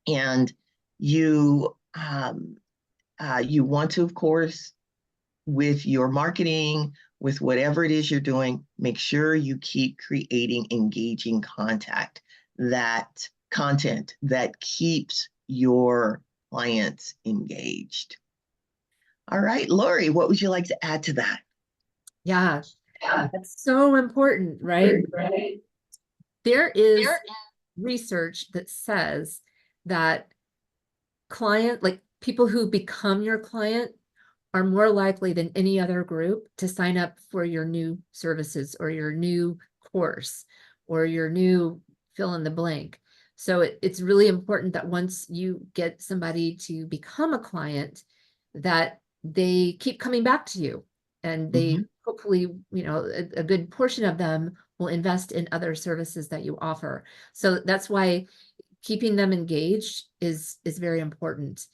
Speaker 2: And you you want to, of course, with your marketing, with whatever it is you're doing, make sure you keep creating engaging content that keeps your clients engaged. All right, Lori, what would you like to add to that?
Speaker 1: Yeah, that's so important, right?
Speaker 2: Right.
Speaker 1: There is research that says that like people who become your client are more likely than any other group to sign up for your new services or your new course or your new fill in the blank. So it's really important that once you get somebody to become a client, that they keep coming back to you, and they
Speaker 2: Mhm.
Speaker 1: hopefully, a good portion of them will invest in other services that you offer. So that's why keeping them engaged is very important.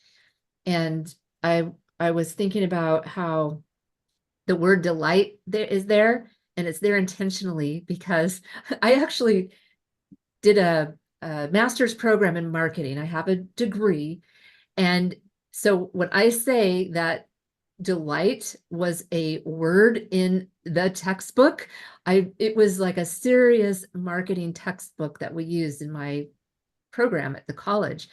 Speaker 1: And I was thinking about how the word delight there, and it's there intentionally because I actually did a master's program in marketing. I have a degree. And so when I say that delight was a word in the textbook, it was like a serious marketing textbook that we used in my program at the college.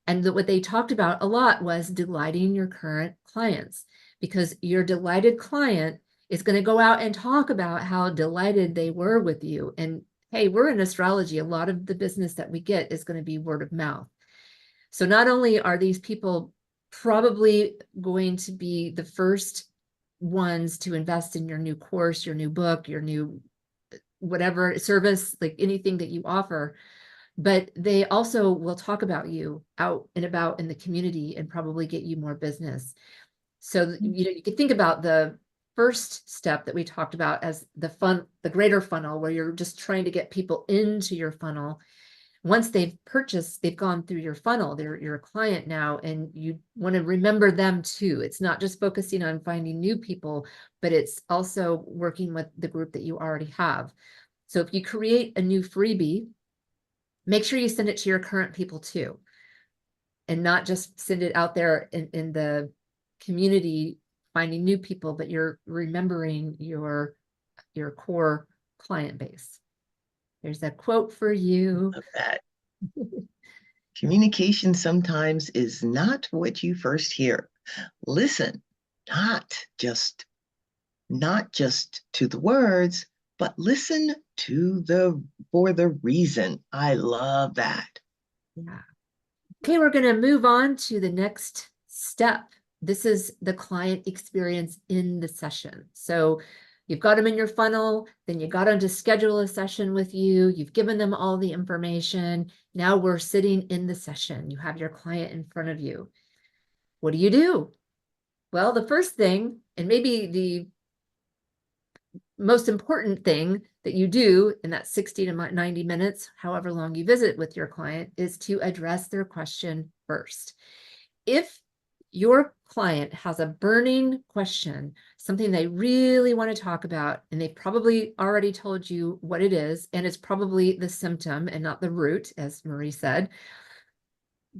Speaker 1: And what they talked about a lot was delighting your current clients, because your delighted client is going to go out and talk about how delighted they were with you. And hey, we're in astrology. A lot of the business that we get is going to be word of mouth. So not only are these people probably going to be the first ones to invest in your new course, your new book, your new whatever service, like anything that you offer, but they also will talk about you out and about in the community and probably get you more business. So, you could think about the first step that we talked about as the greater funnel, where you're just trying to get people into your funnel. Once they've purchased, they've gone through your funnel, you're a client now, and you want to remember them too. It's not just focusing on finding new people, but it's also working with the group that you already have. So if you create a new freebie, make sure you send it to your current people too, and not just send it out there in the community finding new people, but you're remembering your core client base. There's a quote for you.
Speaker 2: Love that. Communication sometimes is not what you first hear. Listen, not just not just to the words, but listen to the for the reason. I love that.
Speaker 1: Yeah. Okay, we're going to move on to the next step. This is the client experience in the session. So you've got them in your funnel, then you got them to schedule a session with you. You've given them all the information. Now we're sitting in the session. You have your client in front of you. What do? Well, the first thing, and maybe most important thing that you do in that 60 to 90 minutes, however long you visit with your client, is to address their question first. If your client has a burning question, something they really want to talk about, and they've probably already told you what it is, and it's probably the symptom and not the root, as Marie said,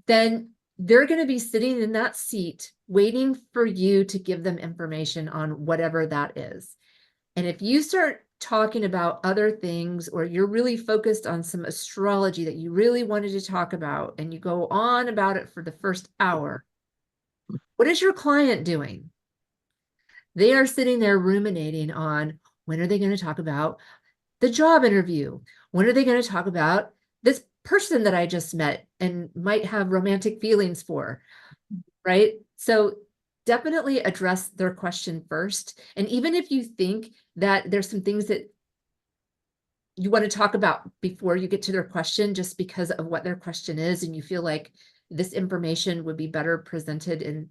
Speaker 1: then they're going to be sitting in that seat waiting for you to give them information on whatever that is. And if you start talking about other things, or you're really focused on some astrology that you really wanted to talk about, and you go on about it for the first hour, what is your client doing? They are sitting there ruminating on, when are they going to talk about the job interview? When are they going to talk about this person that I just met and might have romantic feelings for, right? So definitely address their question first. And even if you think that there's some things that you want to talk about before you get to their question, just because of what their question is, and you feel like this information would be better presented in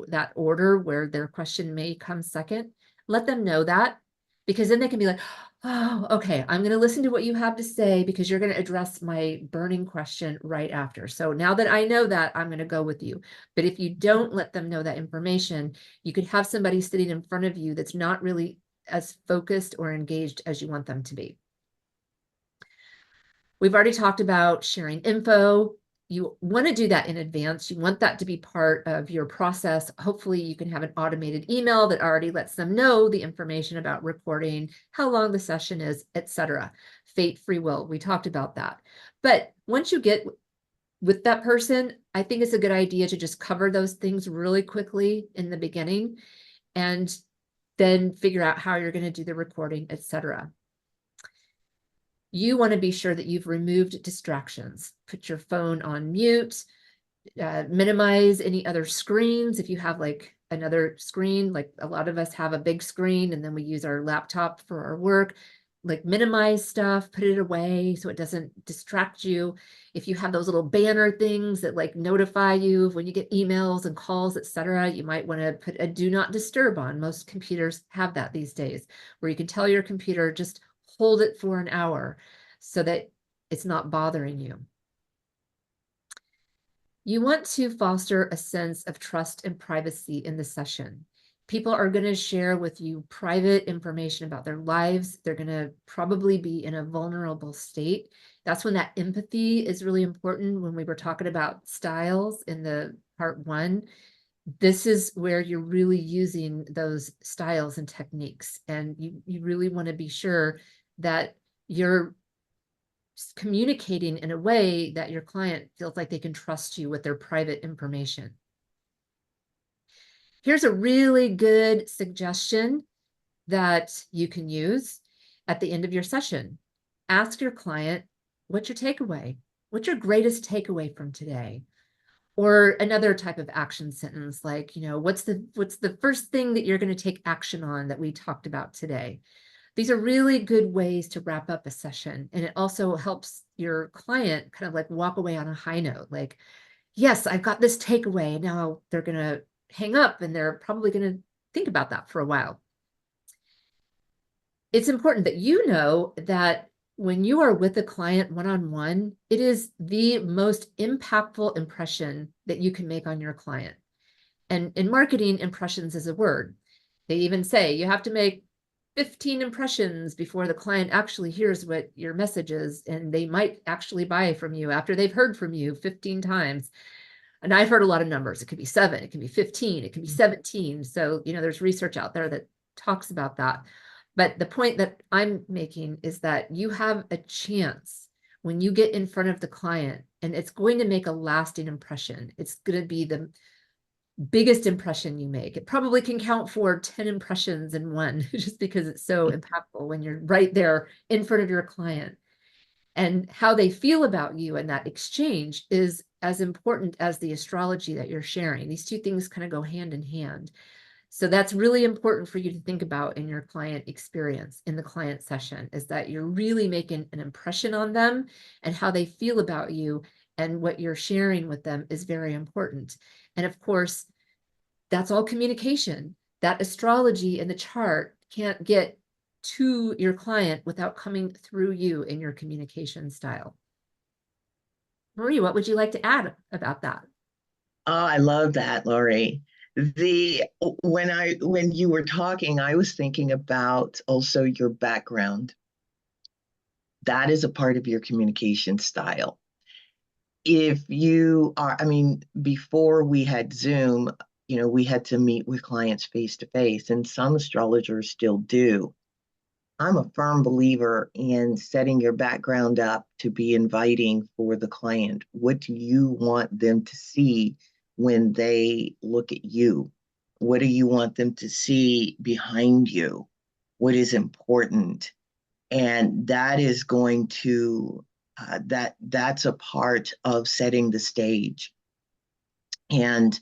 Speaker 1: that order where their question may come second, let them know that, because then they can be like, oh, okay, I'm going to listen to what you have to say because you're going to address my burning question right after. So now that I know that, I'm going to go with you. But if you don't let them know that information, you could have somebody sitting in front of you that's not really as focused or engaged as you want them to be. We've already talked about sharing info. You want to do that in advance. You want that to be part of your process. Hopefully you can have an automated email that already lets them know the information about recording, how long the session is, etc. Fate, free will, we talked about that. But once you get with that person, I think it's a good idea to just cover those things really quickly in the beginning, and then figure out how you're going to do the recording, etc. You want to be sure that you've removed distractions. Put your phone on mute, minimize any other screens. If you have like another screen, like a lot of us have a big screen and then we use our laptop for our work, like minimize stuff, put it away so it doesn't distract you. If you have those little banner things that like notify you when you get emails and calls, etc., you might want to put a do not disturb on. Most computers have that these days, where you can tell your computer, just hold it for an hour so that it's not bothering you. You want to foster a sense of trust and privacy in the session. People are going to share with you private information about their lives. They're going to probably be in a vulnerable state. That's when that empathy is really important. When we were talking about styles in the part 1, this is where you're really using those styles and techniques. And you really want to be sure that you're communicating in a way that your client feels like they can trust you with their private information. Here's a really good suggestion that you can use at the end of your session. Ask your client, what's your takeaway? What's your greatest takeaway from today? Or another type of action sentence, like, what's the first thing that you're going to take action on that we talked about today? These are really good ways to wrap up a session. And it also helps your client kind of like walk away on a high note. Like, yes, I've got this takeaway. And now they're going to hang up and they're probably going to think about that for a while. It's important that you know that when you are with a client one-on-one, it is the most impactful impression that you can make on your client. And in marketing, impressions is a word. They even say you have to make 15 impressions before the client actually hears what your message is, and they might actually buy from you after they've heard from you 15 times. And I've heard a lot of numbers. It could be 7, it can be 15, it can be 17. So, there's research out there that talks about that. But the point that I'm making is that you have a chance when you get in front of the client, and it's going to make a lasting impression. It's going to be the biggest impression you make. It probably can count for 10 impressions in one, just because it's so impactful when you're right there in front of your client. And how they feel about you in that exchange is as important as the astrology that you're sharing. These two things kind of go hand in hand. So that's really important for you to think about in your client experience, in the client session, is that you're really making an impression on them, and how they feel about you and what you're sharing with them is very important. And of course, that's all communication. That astrology and the chart can't get to your client without coming through you in your communication style. Marie, what would you like to add about that?
Speaker 2: Oh, I love that, Lori. The when you were talking, I was thinking about also your background. That is a part of your communication style. If you are, I mean, before we had Zoom, we had to meet with clients face to face, and some astrologers still do. I'm a firm believer in setting your background up to be inviting for the client. What do you want them to see when they look at you? What do you want them to see behind you? What is important? And that is going to that's a part of setting the stage. And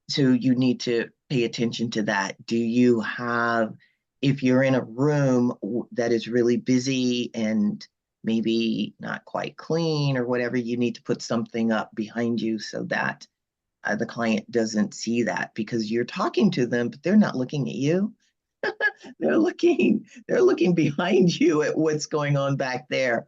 Speaker 2: so you need to pay attention to that. Do you have, if you're in a room that is really busy and maybe not quite clean or whatever, you need to put something up behind you so that the client doesn't see that, because you're talking to them, but they're not looking at you. They're looking behind you at what's going on back there.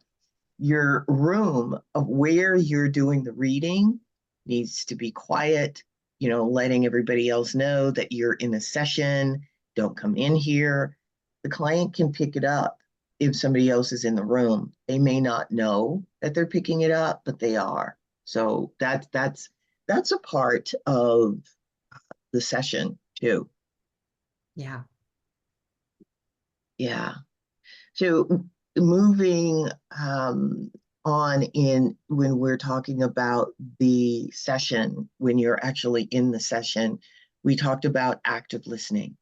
Speaker 2: Your room of where you're doing the reading needs to be quiet, letting everybody else know that you're in a session. Don't come in here. The client can pick it up if somebody else is in the room. They may not know that they're picking it up, but they are. So that's a part of the session too.
Speaker 1: Yeah.
Speaker 2: Yeah. So moving on, in when we're talking about the session, when you're actually in the session, we talked about active listening.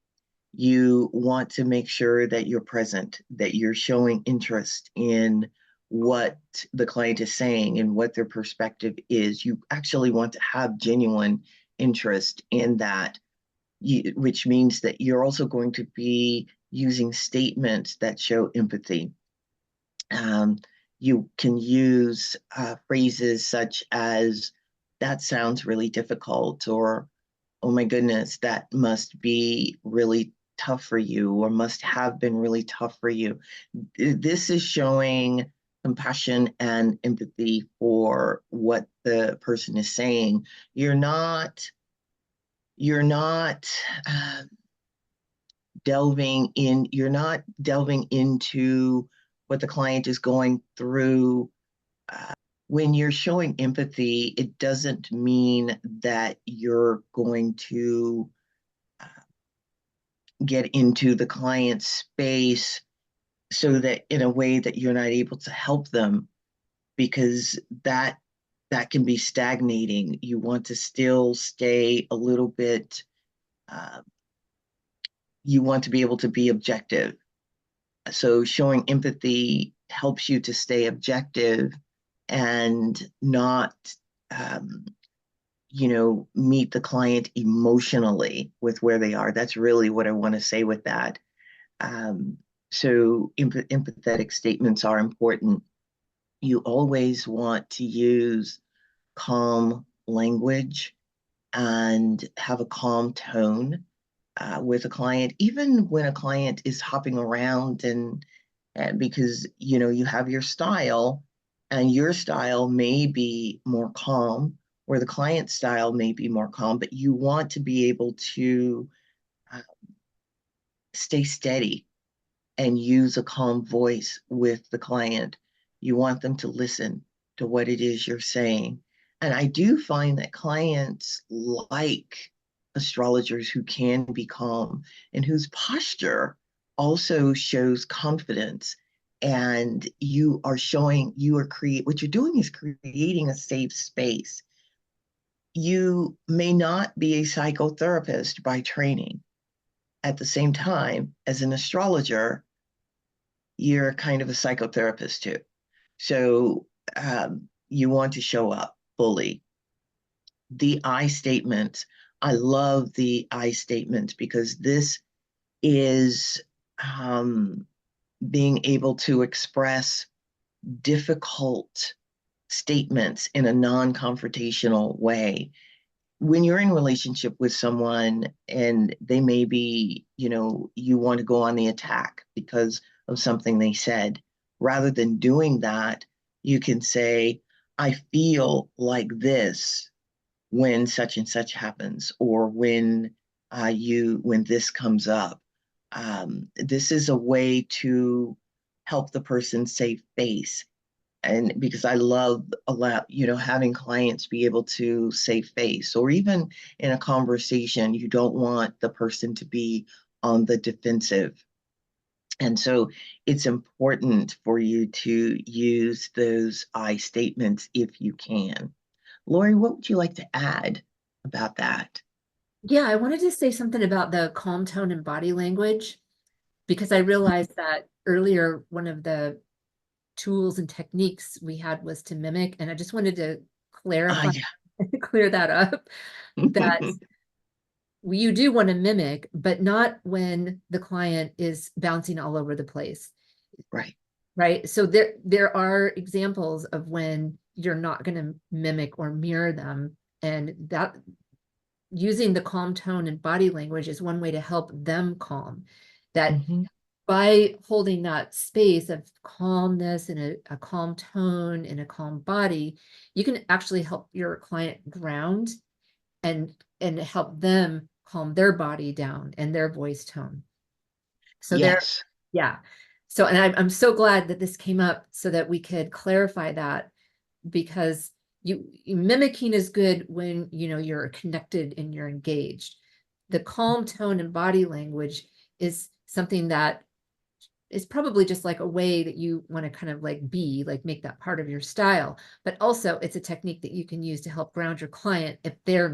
Speaker 2: You want to make sure that you're present, that you're showing interest in what the client is saying and what their perspective is. You actually want to have genuine interest in that, which means that you're also going to be using statements that show empathy. Um, you can use phrases such as, that sounds really difficult, or, oh my goodness, that must be really tough for you, or must have been really tough for you. This is showing compassion and empathy for what the person is saying. You're not uh, you're not delving into what the client is going through. When you're showing empathy, it doesn't mean that you're going to get into the client's space so that in a way that you're not able to help them, because that can be stagnating. You want to still stay a little bit, uh, you want to be able to be objective. So showing empathy helps you to stay objective and not, um, meet the client emotionally with where they are. That's really what I want to say with that. Um, so empathetic statements are important. You always want to use calm language and have a calm tone with a client, even when a client is hopping around, and because you have your style, and your style may be more calm, or the client's style may be more calm, but you want to be able to uh, stay steady and use a calm voice with the client. You want them to listen to what it is you're saying. And I do find that clients like astrologers who can be calm and whose posture also shows confidence. And what you're doing is creating a safe space. You may not be a psychotherapist by training. At the same time, as an astrologer, you're kind of a psychotherapist too. So you want to show up fully. The I statement, I love the I statement, because this is um, being able to express difficult statements in a non confrontational way. when you're in a relationship with someone and they may be, you want to go on the attack because of something they said, rather than doing that, you can say, I feel like this when such and such happens, or when this comes up. This is a way to help the person save face. And because I love having clients be able to save face, or even in a conversation, you don't want the person to be on the defensive. And so it's important for you to use those I statements if you can. Lori, what would you like to add about that?
Speaker 1: Yeah, I wanted to say something about the calm tone and body language because I realized that earlier one of the tools and techniques we had was to mimic, and I just wanted to clarify,
Speaker 2: Yeah.
Speaker 1: clear that up, that you do want to mimic, but not when the client is bouncing all over the place.
Speaker 2: Right.
Speaker 1: Right. So there are examples of when you're not going to mimic or mirror them. And that using the calm tone and body language is one way to help them calm. That
Speaker 2: Hmm.
Speaker 1: by holding that space of calmness and a calm tone and a calm body, you can actually help your client ground and help them calm their body down and their voice tone. So
Speaker 2: Yes.
Speaker 1: yeah. So, and I'm so glad that this came up so that we could clarify that, because mimicking is good when you're connected and you're engaged. The calm tone and body language is something that is probably just like a way that you want to kind of like make that part of your style, but also it's a technique that you can use to help ground your client if they're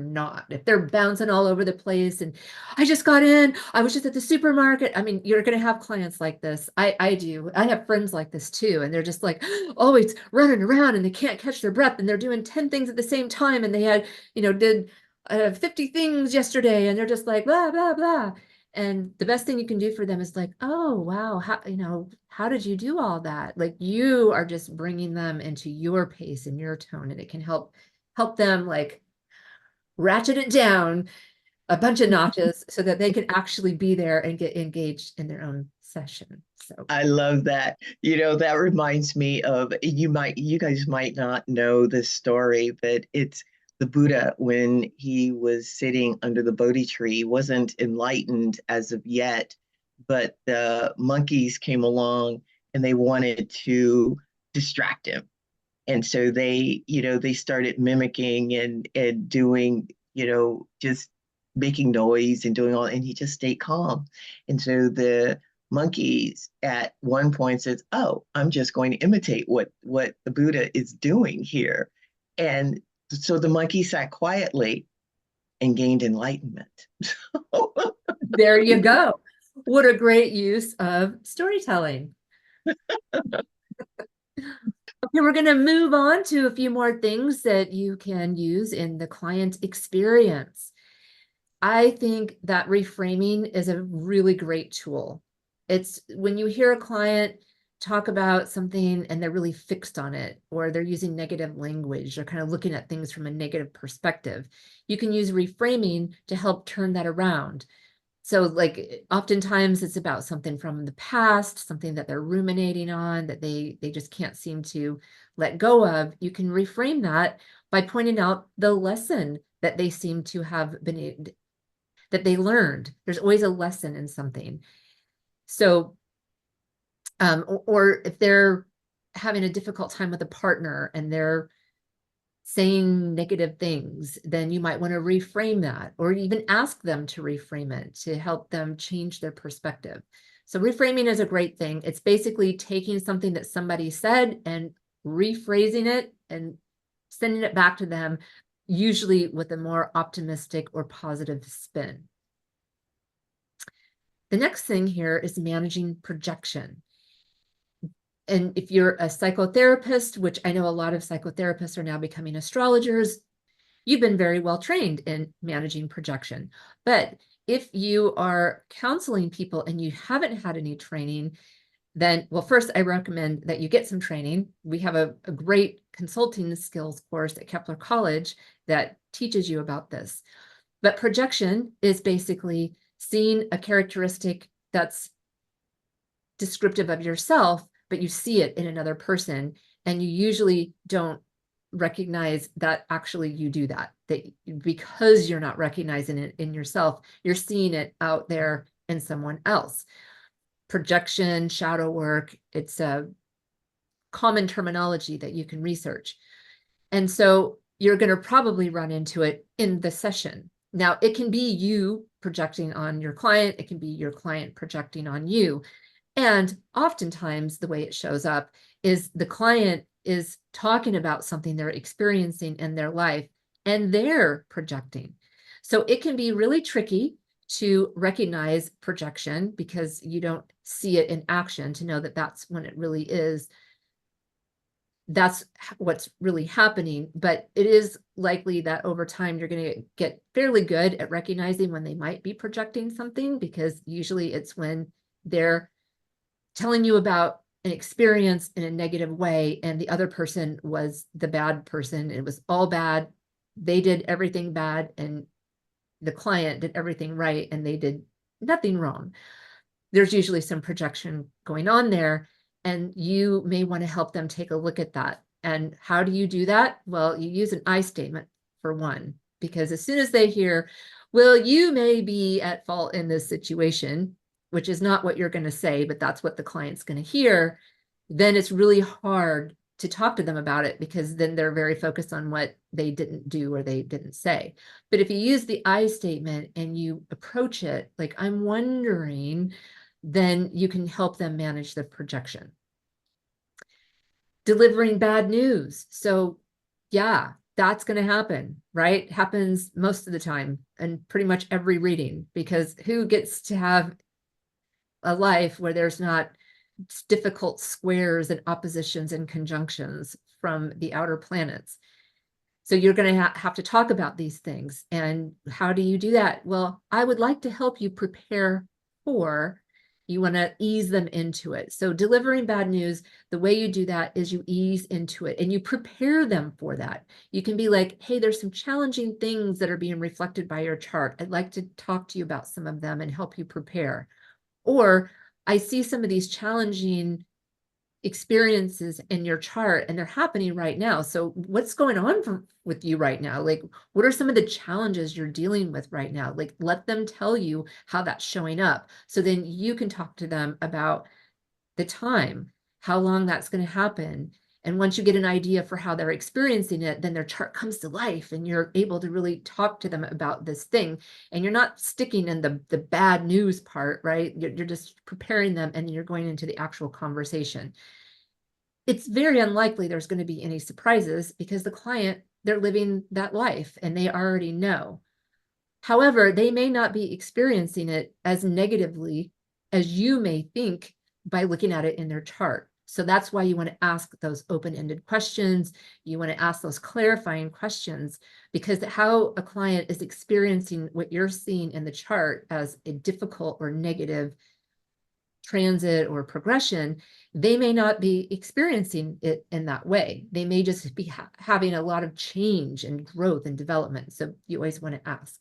Speaker 1: bouncing all over the place and I just got in, I was just at the supermarket. I mean, you're going to have clients like this. I have friends like this too, and they're just like always running around and they can't catch their breath and they're doing 10 things at the same time and they had did 50 things yesterday and they're just like blah blah blah. And the best thing you can do for them is like, oh, wow, how did you do all that? Like you are just bringing them into your pace and your tone, and it can help them like ratchet it down a bunch of notches so that they can actually be there and get engaged in their own session. So
Speaker 2: I love that. That reminds me of you guys might not know this story, but it's the Buddha when he was sitting under the Bodhi tree. He wasn't enlightened as of yet, but the monkeys came along and they wanted to distract him. And so they started mimicking and doing, just making noise and doing all, and he just stayed calm. And so the monkeys at one point says, oh, I'm just going to imitate what the Buddha is doing here. And so the monkey sat quietly and gained enlightenment.
Speaker 1: there you go. What a great use of storytelling. Okay, we're going to move on to a few more things that you can use in the client experience. I think that reframing is a really great tool. It's when you hear a client talk about something and they're really fixed on it, or they're using negative language, or kind of looking at things from a negative perspective. You can use reframing to help turn that around. So like oftentimes it's about something from the past, something that they're ruminating on that they just can't seem to let go of. You can reframe that by pointing out the lesson that they seem to have been that they learned. There's always a lesson in something. So or if they're having a difficult time with a partner and they're saying negative things, then you might want to reframe that, or even ask them to reframe it to help them change their perspective. So reframing is a great thing. It's basically taking something that somebody said and rephrasing it and sending it back to them, usually with a more optimistic or positive spin. The next thing here is managing projection. And if you're a psychotherapist, which I know a lot of psychotherapists are now becoming astrologers, you've been very well trained in managing projection. But if you are counseling people and you haven't had any training, then, well, first I recommend that you get some training. We have a great consulting skills course at Kepler College that teaches you about this. But projection is basically seeing a characteristic that's descriptive of yourself, but you see it in another person, and you usually don't recognize that actually you do that, because you're not recognizing it in yourself, you're seeing it out there in someone else. Projection, shadow work, it's a common terminology that you can research. And so you're going to probably run into it in the session. Now, it can be you projecting on your client, it can be your client projecting on you. And oftentimes the way it shows up is the client is talking about something they're experiencing in their life and they're projecting. So it can be really tricky to recognize projection because you don't see it in action to know that that's when it really is. That's what's really happening. But it is likely that over time, you're going to get fairly good at recognizing when they might be projecting something, because usually it's when they're telling you about an experience in a negative way and the other person was the bad person. It was all bad. They did everything bad and the client did everything right and they did nothing wrong. There's usually some projection going on there, and you may want to help them take a look at that. And how do you do that? Well, you use an I statement for one, because as soon as they hear, well, you may be at fault in this situation, which is not what you're going to say, but that's what the client's going to hear, then it's really hard to talk to them about it, because then they're very focused on what they didn't do or they didn't say. But if you use the I statement and you approach it like, I'm wondering, then you can help them manage the projection. Delivering bad news. So yeah, that's going to happen, right? Happens most of the time and pretty much every reading, because who gets to have a life where there's not difficult squares and oppositions and conjunctions from the outer planets? So you're going to have to talk about these things. And how do you do that? Well, I would like to help you prepare for, you want to ease them into it. So delivering bad news, the way you do that is you ease into it and you prepare them for that. You can be like, hey, there's some challenging things that are being reflected by your chart. I'd like to talk to you about some of them and help you prepare. Or I see some of these challenging experiences in your chart and they're happening right now. So what's going on with you right now? Like, what are some of the challenges you're dealing with right now? Like, let them tell you how that's showing up. So then you can talk to them about the time, how long that's going to happen. And once you get an idea for how they're experiencing it, then their chart comes to life and you're able to really talk to them about this thing. And you're not sticking in the bad news part, right? You're just preparing them and you're going into the actual conversation. It's very unlikely there's going to be any surprises because the client, they're living that life and they already know. However, they may not be experiencing it as negatively as you may think by looking at it in their chart. So that's why you want to ask those open-ended questions. You want to ask those clarifying questions, because how a client is experiencing what you're seeing in the chart as a difficult or negative transit or progression, they may not be experiencing it in that way. They may just be having a lot of change and growth and development. So you always want to ask.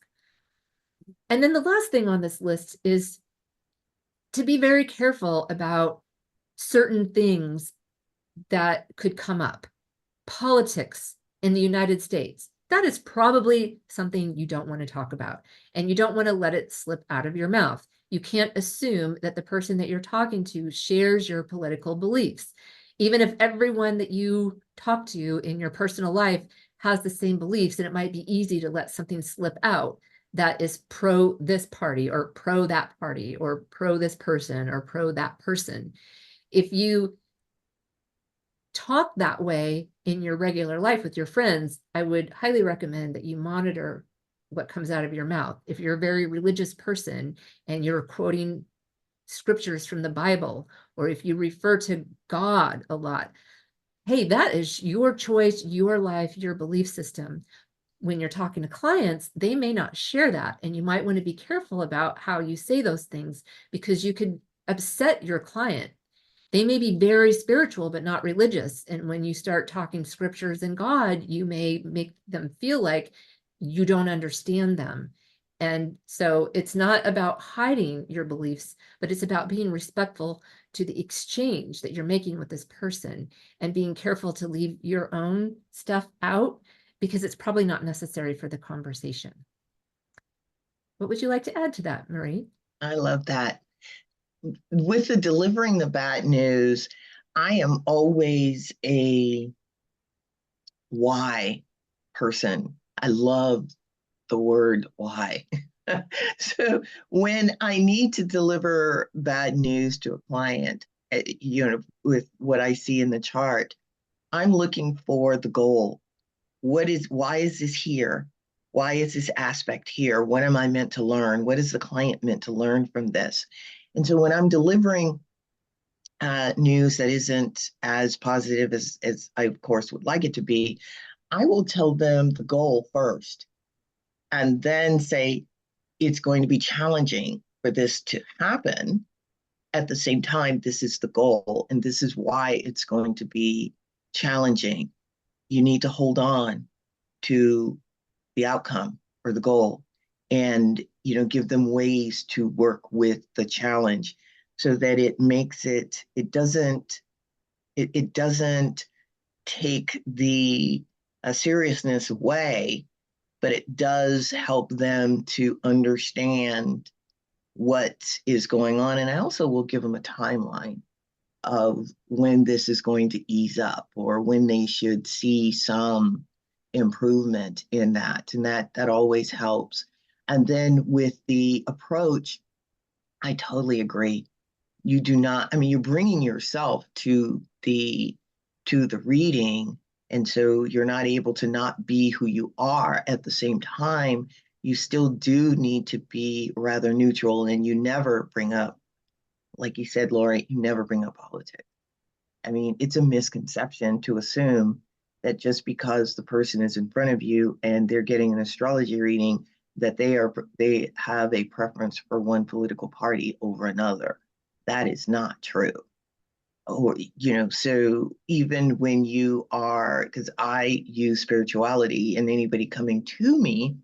Speaker 1: And then the last thing on this list is to be very careful about certain things that could come up. Politics in the United States, that is probably something you don't want to talk about, and you don't want to let it slip out of your mouth. You can't assume that the person that you're talking to shares your political beliefs. Even if everyone that you talk to in your personal life has the same beliefs, and it might be easy to let something slip out that is pro this party or pro that party or pro this person or pro that person. If you talk that way in your regular life with your friends, I would highly recommend that you monitor what comes out of your mouth. If you're a very religious person and you're quoting scriptures from the Bible, or if you refer to God a lot, hey, that is your choice, your life, your belief system. When you're talking to clients, they may not share that. And you might want to be careful about how you say those things, because you could upset your client. They may be very spiritual, but not religious. And when you start talking scriptures and God, you may make them feel like you don't understand them. And so it's not about hiding your beliefs, but it's about being respectful to the exchange that you're making with this person and being careful to leave your own stuff out because it's probably not necessary for the conversation. What would you like to add to that, Marie?
Speaker 2: I love that. With the delivering the bad news, I am always a why person. I love the word why. So when I need to deliver bad news to a client, with what I see in the chart, I'm looking for the goal. Why is this here? Why is this aspect here? What am I meant to learn? What is the client meant to learn from this? And so when I'm delivering news that isn't as positive as I, of course, would like it to be, I will tell them the goal first and then say it's going to be challenging for this to happen. At the same time, this is the goal, and this is why it's going to be challenging. You need to hold on to the outcome or the goal and give them ways to work with the challenge so that it doesn't take the seriousness away, but it does help them to understand what is going on. And I also will give them a timeline of when this is going to ease up or when they should see some improvement in that. And that always helps. And then with the approach, I totally agree. You do not, I mean, you're bringing yourself to the reading, and so you're not able to not be who you are. At the same time, you still do need to be rather neutral, and you never bring up, like you said, Lori, you never bring up politics. I mean, it's a misconception to assume that just because the person is in front of you and they're getting an astrology reading, that they have a preference for one political party over another. That is not true. Or, so even when you are, because I use spirituality, and anybody coming to me,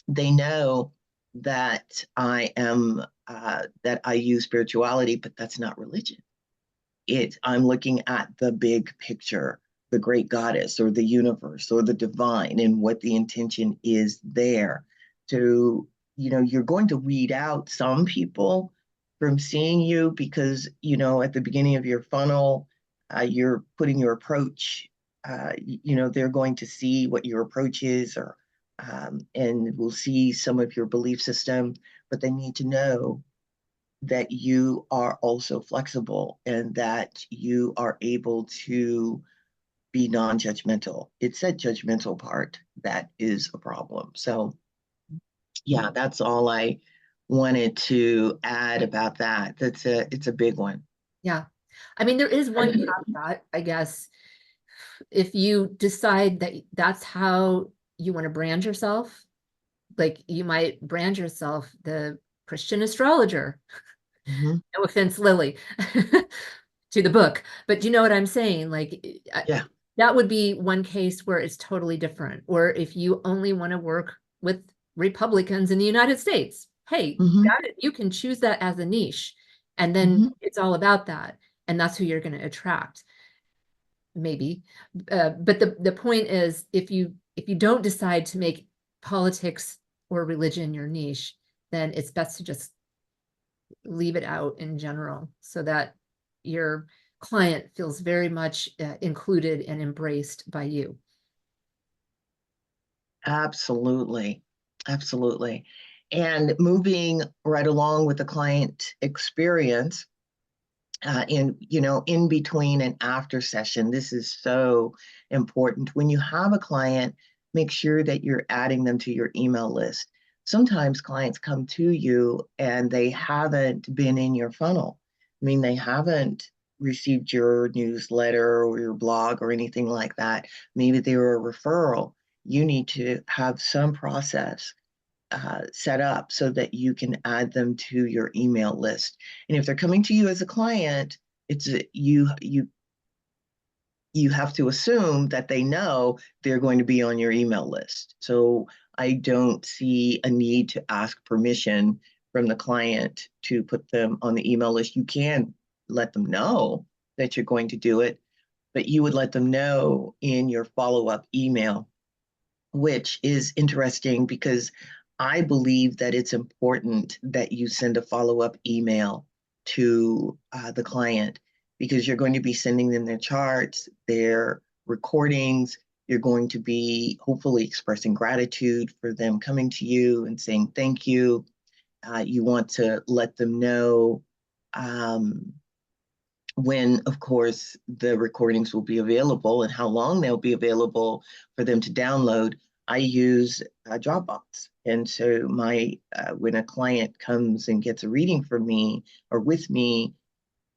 Speaker 2: they know that that I use spirituality, but that's not religion. I'm looking at the big picture, the great goddess or the universe or the divine, and what the intention is there. So, you're going to weed out some people from seeing you because, at the beginning of your funnel, you're putting your approach, they're going to see what your approach is, and will see some of your belief system, but they need to know that you are also flexible and that you are able to be non-judgmental. It's that judgmental part that is a problem. So yeah, that's all I wanted to add about that. It's a big one.
Speaker 1: Yeah. I mean, there is one caveat, I guess. If you decide that that's how you want to brand yourself, like you might brand yourself the Christian astrologer.
Speaker 2: Mhm.
Speaker 1: No offense, Lily, to the book, but you know what I'm saying? Like
Speaker 2: Yeah.
Speaker 1: that would be one case where it's totally different. Or if you only want to work with Republicans in the United States, hey,
Speaker 2: Hmm.
Speaker 1: you can choose that as a niche, and then
Speaker 2: Hmm.
Speaker 1: it's all about that, and that's who you're going to attract, maybe. But the point is, if you don't decide to make politics or religion your niche, then it's best to just leave it out in general so that your client feels very much included and embraced by you.
Speaker 2: Absolutely. Absolutely. And moving right along with the client experience, in between and after session, this is so important. When you have a client, make sure that you're adding them to your email list. Sometimes clients come to you and they haven't been in your funnel. I mean, they haven't received your newsletter or your blog or anything like that. Maybe they were a referral. You need to have some process set up so that you can add them to your email list. And if they're coming to you as a client, You have to assume that they know they're going to be on your email list. So I don't see a need to ask permission from the client to put them on the email list. You can let them know that you're going to do it, but you would let them know in your follow-up email, which is interesting because I believe that it's important that you send a follow-up email to the client, because you're going to be sending them their charts, their recordings. You're going to be hopefully expressing gratitude for them coming to you and saying thank you. You want to let them know um, when, of course, the recordings will be available and how long they'll be available for them to download. I use Dropbox. And so when a client comes and gets a reading from me or with me,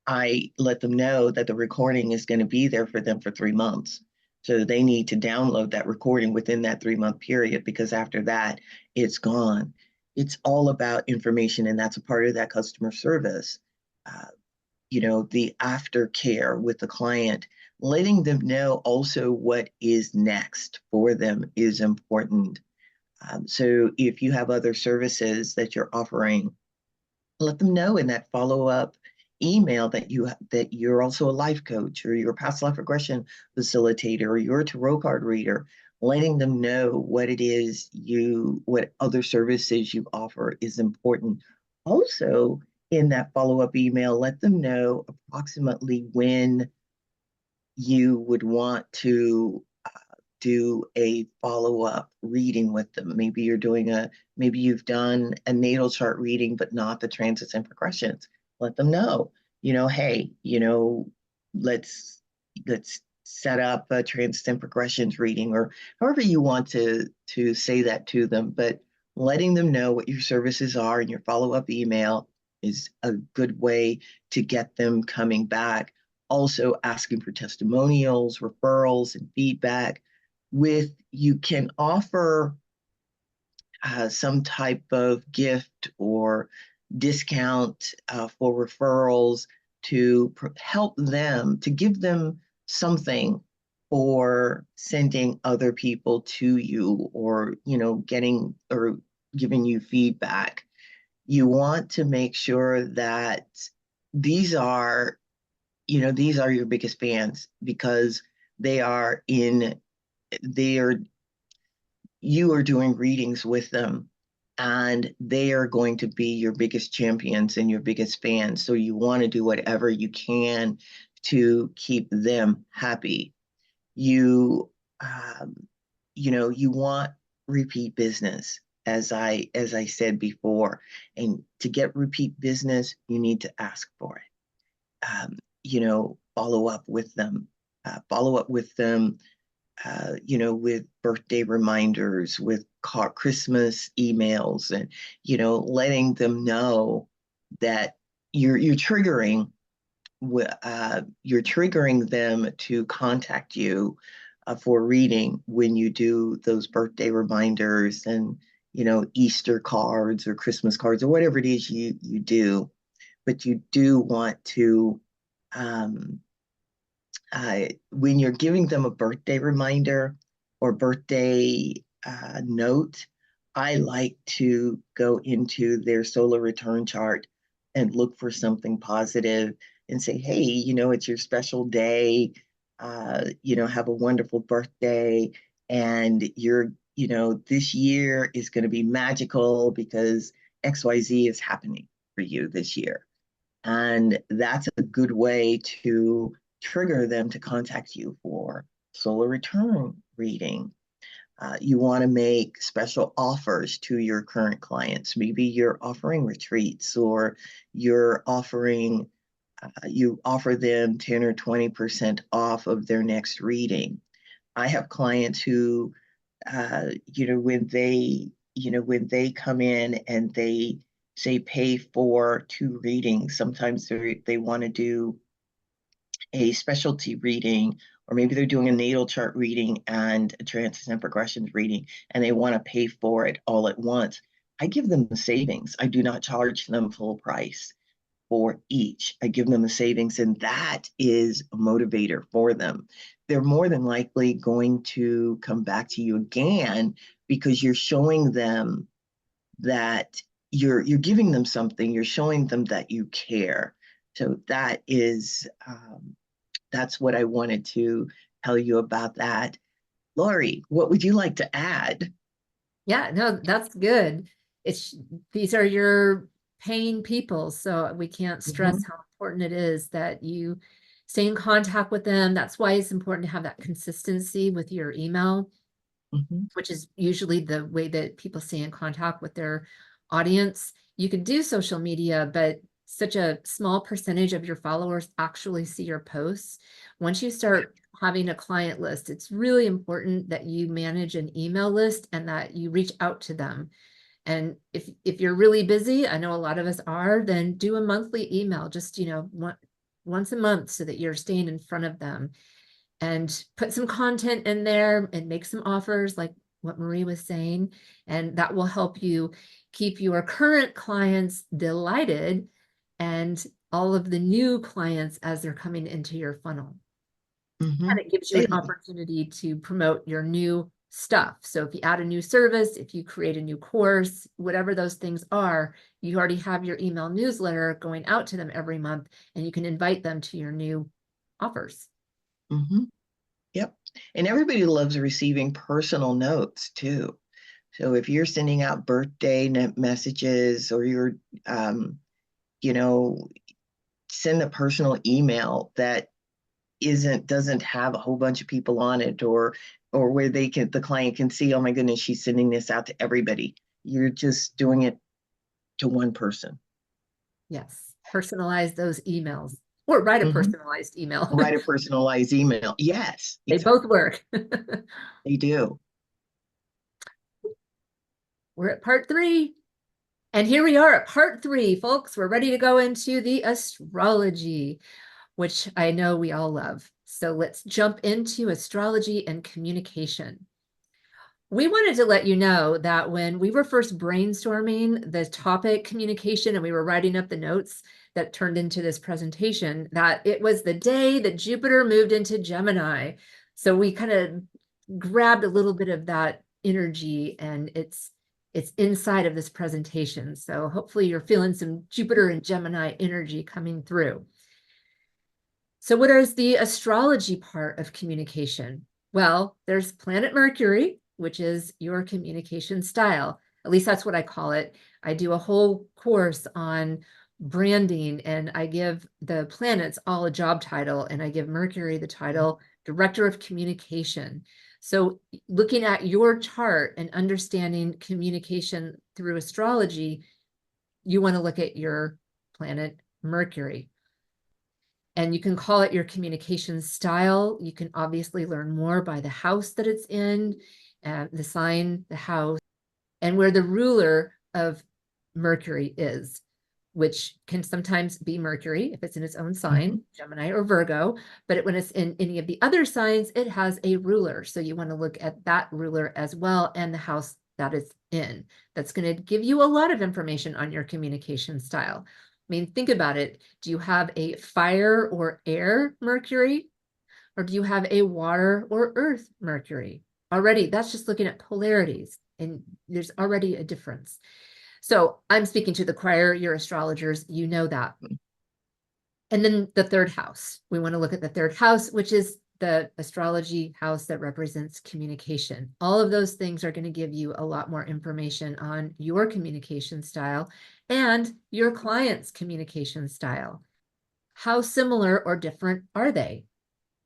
Speaker 2: I let them know that the recording is going to be there for them for 3 months. So they need to download that recording within that 3 month period, because after that, it's gone. It's all about information, and that's a part of that customer service. Uh, the aftercare with the client, letting them know also what is next for them is important. So if you have other services that you're offering, let them know in that follow-up email that you're also a life coach, or you're a past life regression facilitator, or you're a tarot card reader. Letting them know what other services you offer is important. Also, in that follow-up email, let them know approximately when you would want to do a follow-up reading with them. Maybe you've done a natal chart reading, but not the transits and progressions. Let them know, hey, let's set up a transits and progressions reading, or however you want to say that to them. But letting them know what your services are in your follow-up email is a good way to get them coming back. Also asking for testimonials, referrals, and feedback. You can offer some type of gift or discount for referrals to help them, to give them something for sending other people to you, or getting or giving you feedback. You want to make sure that these are these are your biggest fans, because they are in they are you are doing readings with them, and they are going to be your biggest champions and your biggest fans. So you want to do whatever you can to keep them happy. You um, you want repeat business, as I said before. And to get repeat business, you need to ask for it. Follow up with them. With birthday reminders, with Christmas emails, and letting them know that you're triggering them to contact you for reading when you do those birthday reminders, and Easter cards or Christmas cards or whatever it is you do. But you do want to um, when you're giving them a birthday reminder or birthday note, I like to go into their solar return chart and look for something positive and say, hey, it's your special day. Have a wonderful birthday. And this year is going to be magical because XYZ is happening for you this year. And that's a good way to trigger them to contact you for solar return reading. You want to make special offers to your current clients. Maybe you're offering retreats, or you offer them 10 or 20% off of their next reading. I have clients who, when they come in and they say pay for 2 readings, sometimes they want to do a specialty reading, or maybe they're doing a natal chart reading and a transits and progressions reading, and they want to pay for it all at once. I give them the savings. I do not charge them full price for each. I give them a savings, and that is a motivator for them. They're more than likely going to come back to you again because you're showing them that you're giving them something. You're showing them that you care. So that's what I wanted to tell you about that. Lori, what would you like to add?
Speaker 1: Yeah, no, that's good. It's these are your paying people, so we can't stress
Speaker 2: Mhm,
Speaker 1: how important it is that you stay in contact with them. That's why it's important to have that consistency with your email,
Speaker 2: mhm,
Speaker 1: which is usually the way that people stay in contact with their audience. You can do social media, but such a small percentage of your followers actually see your posts. Once you start having a client list, it's really important that you manage an email list and that you reach out to them. And if you're really busy, I know a lot of us are, then do a monthly email, just, once a month so that you're staying in front of them, and put some content in there and make some offers like what Marie was saying. And that will help you keep your current clients delighted and all of the new clients as they're coming into your funnel. And
Speaker 2: mhm.
Speaker 1: it gives you an
Speaker 2: Hey,
Speaker 1: opportunity to promote your new stuff. So if you add a new service, if you create a new course, whatever those things are, you already have your email newsletter going out to them every month, and you can invite them to your new offers.
Speaker 2: mhm, yep. And everybody loves receiving personal notes too. So if you're sending out birthday messages or you're, um, you know, send a personal email that doesn't have a whole bunch of people on it, or where the client can see, oh my goodness, she's sending this out to everybody. You're just doing it to one person.
Speaker 1: Yes, personalize those emails or write a
Speaker 2: Mhm.
Speaker 1: personalized email.
Speaker 2: Write a personalized email. Yes,
Speaker 1: They
Speaker 2: exactly.
Speaker 1: both work.
Speaker 2: They do.
Speaker 1: We're at part 3. And here we are at part 3, folks. We're ready to go into the astrology, which I know we all love. So let's jump into astrology and communication. We wanted to let you know that when we were first brainstorming the topic communication and we were writing up the notes that turned into this presentation, that it was the day that Jupiter moved into Gemini. So we kind of grabbed a little bit of that energy, and it's inside of this presentation. So hopefully you're feeling some Jupiter and Gemini energy coming through. So what is the astrology part of communication? Well, there's planet Mercury, which is your communication style. At least that's what I call it. I do a whole course on branding, and I give the planets all a job title, and I give Mercury the title Director of Communication. So looking at your chart and understanding communication through astrology, you want to look at your planet Mercury. And you can call it your communication style. You can obviously learn more by the house that it's in, the sign, the house, and where the ruler of Mercury is, which can sometimes be Mercury if it's in its own sign,
Speaker 2: Mhm,
Speaker 1: Gemini or Virgo, but when it's in any of the other signs, it has a ruler. So you want to look at that ruler as well and the house that it's in. That's going to give you a lot of information on your communication style. I mean, think about it. Do you have a fire or air Mercury? Or do you have a water or earth Mercury? Already, that's just looking at polarities, and there's already a difference. So I'm speaking to the choir, you're astrologers, you know that. And then the third house, we want to look at the third house, which is the astrology house that represents communication. All of those things are going to give you a lot more information on your communication style and your client's communication style. How similar or different are they?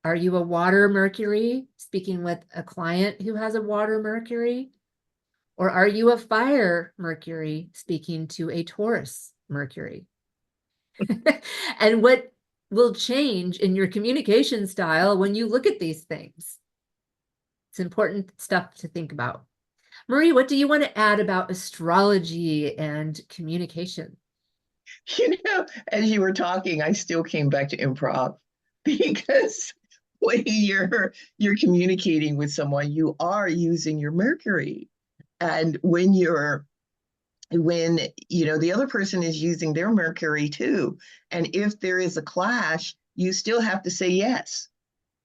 Speaker 1: Are you a water Mercury speaking with a client who has a water Mercury? Or are you a fire Mercury speaking to a Taurus Mercury? And what will change in your communication style when you look at these things? It's important stuff to think about. Marie, what do you want to add about astrology and communication?
Speaker 2: As you were talking, I still came back to improv because when you're communicating with someone, you are using your Mercury. And when you're when, the other person is using their Mercury too. And if there is a clash, you still have to say yes.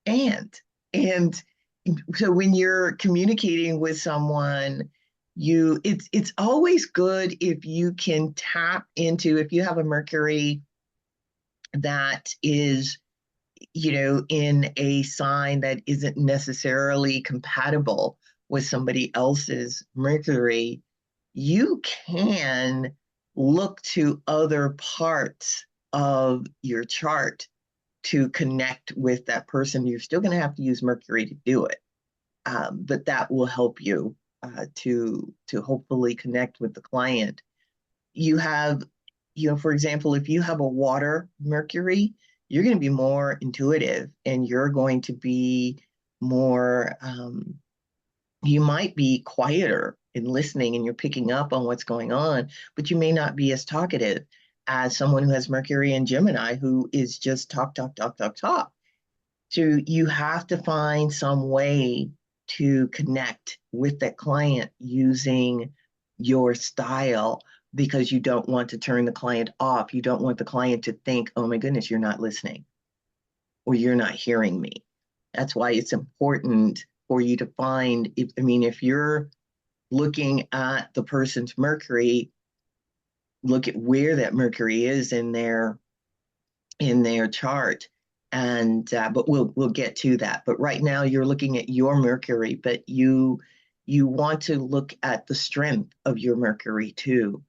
Speaker 2: And so when you're communicating with someone, it's always good if you can tap into, if you have a Mercury that is, in a sign that isn't necessarily compatible with somebody else's Mercury, you can look to other parts of your chart to connect with that person. You're still going to have to use Mercury to do it, but that will help you to hopefully connect with the client. You have, for example, if you have a water Mercury, you're going to be more intuitive, and you're going to be more. You might be quieter in listening, and you're picking up on what's going on, but you may not be as talkative as someone who has Mercury and Gemini, who is just talk, talk, talk, talk, talk. So you have to find some way to connect with that client using your style, because you don't want to turn the client off. You don't want the client to think, oh my goodness, you're not listening or you're not hearing me. That's why it's important for you to find, if you're looking at the person's Mercury, look at where that Mercury is in their chart. And but we'll get to that. But right now you're looking at your Mercury, but you want to look at the strength of your Mercury too.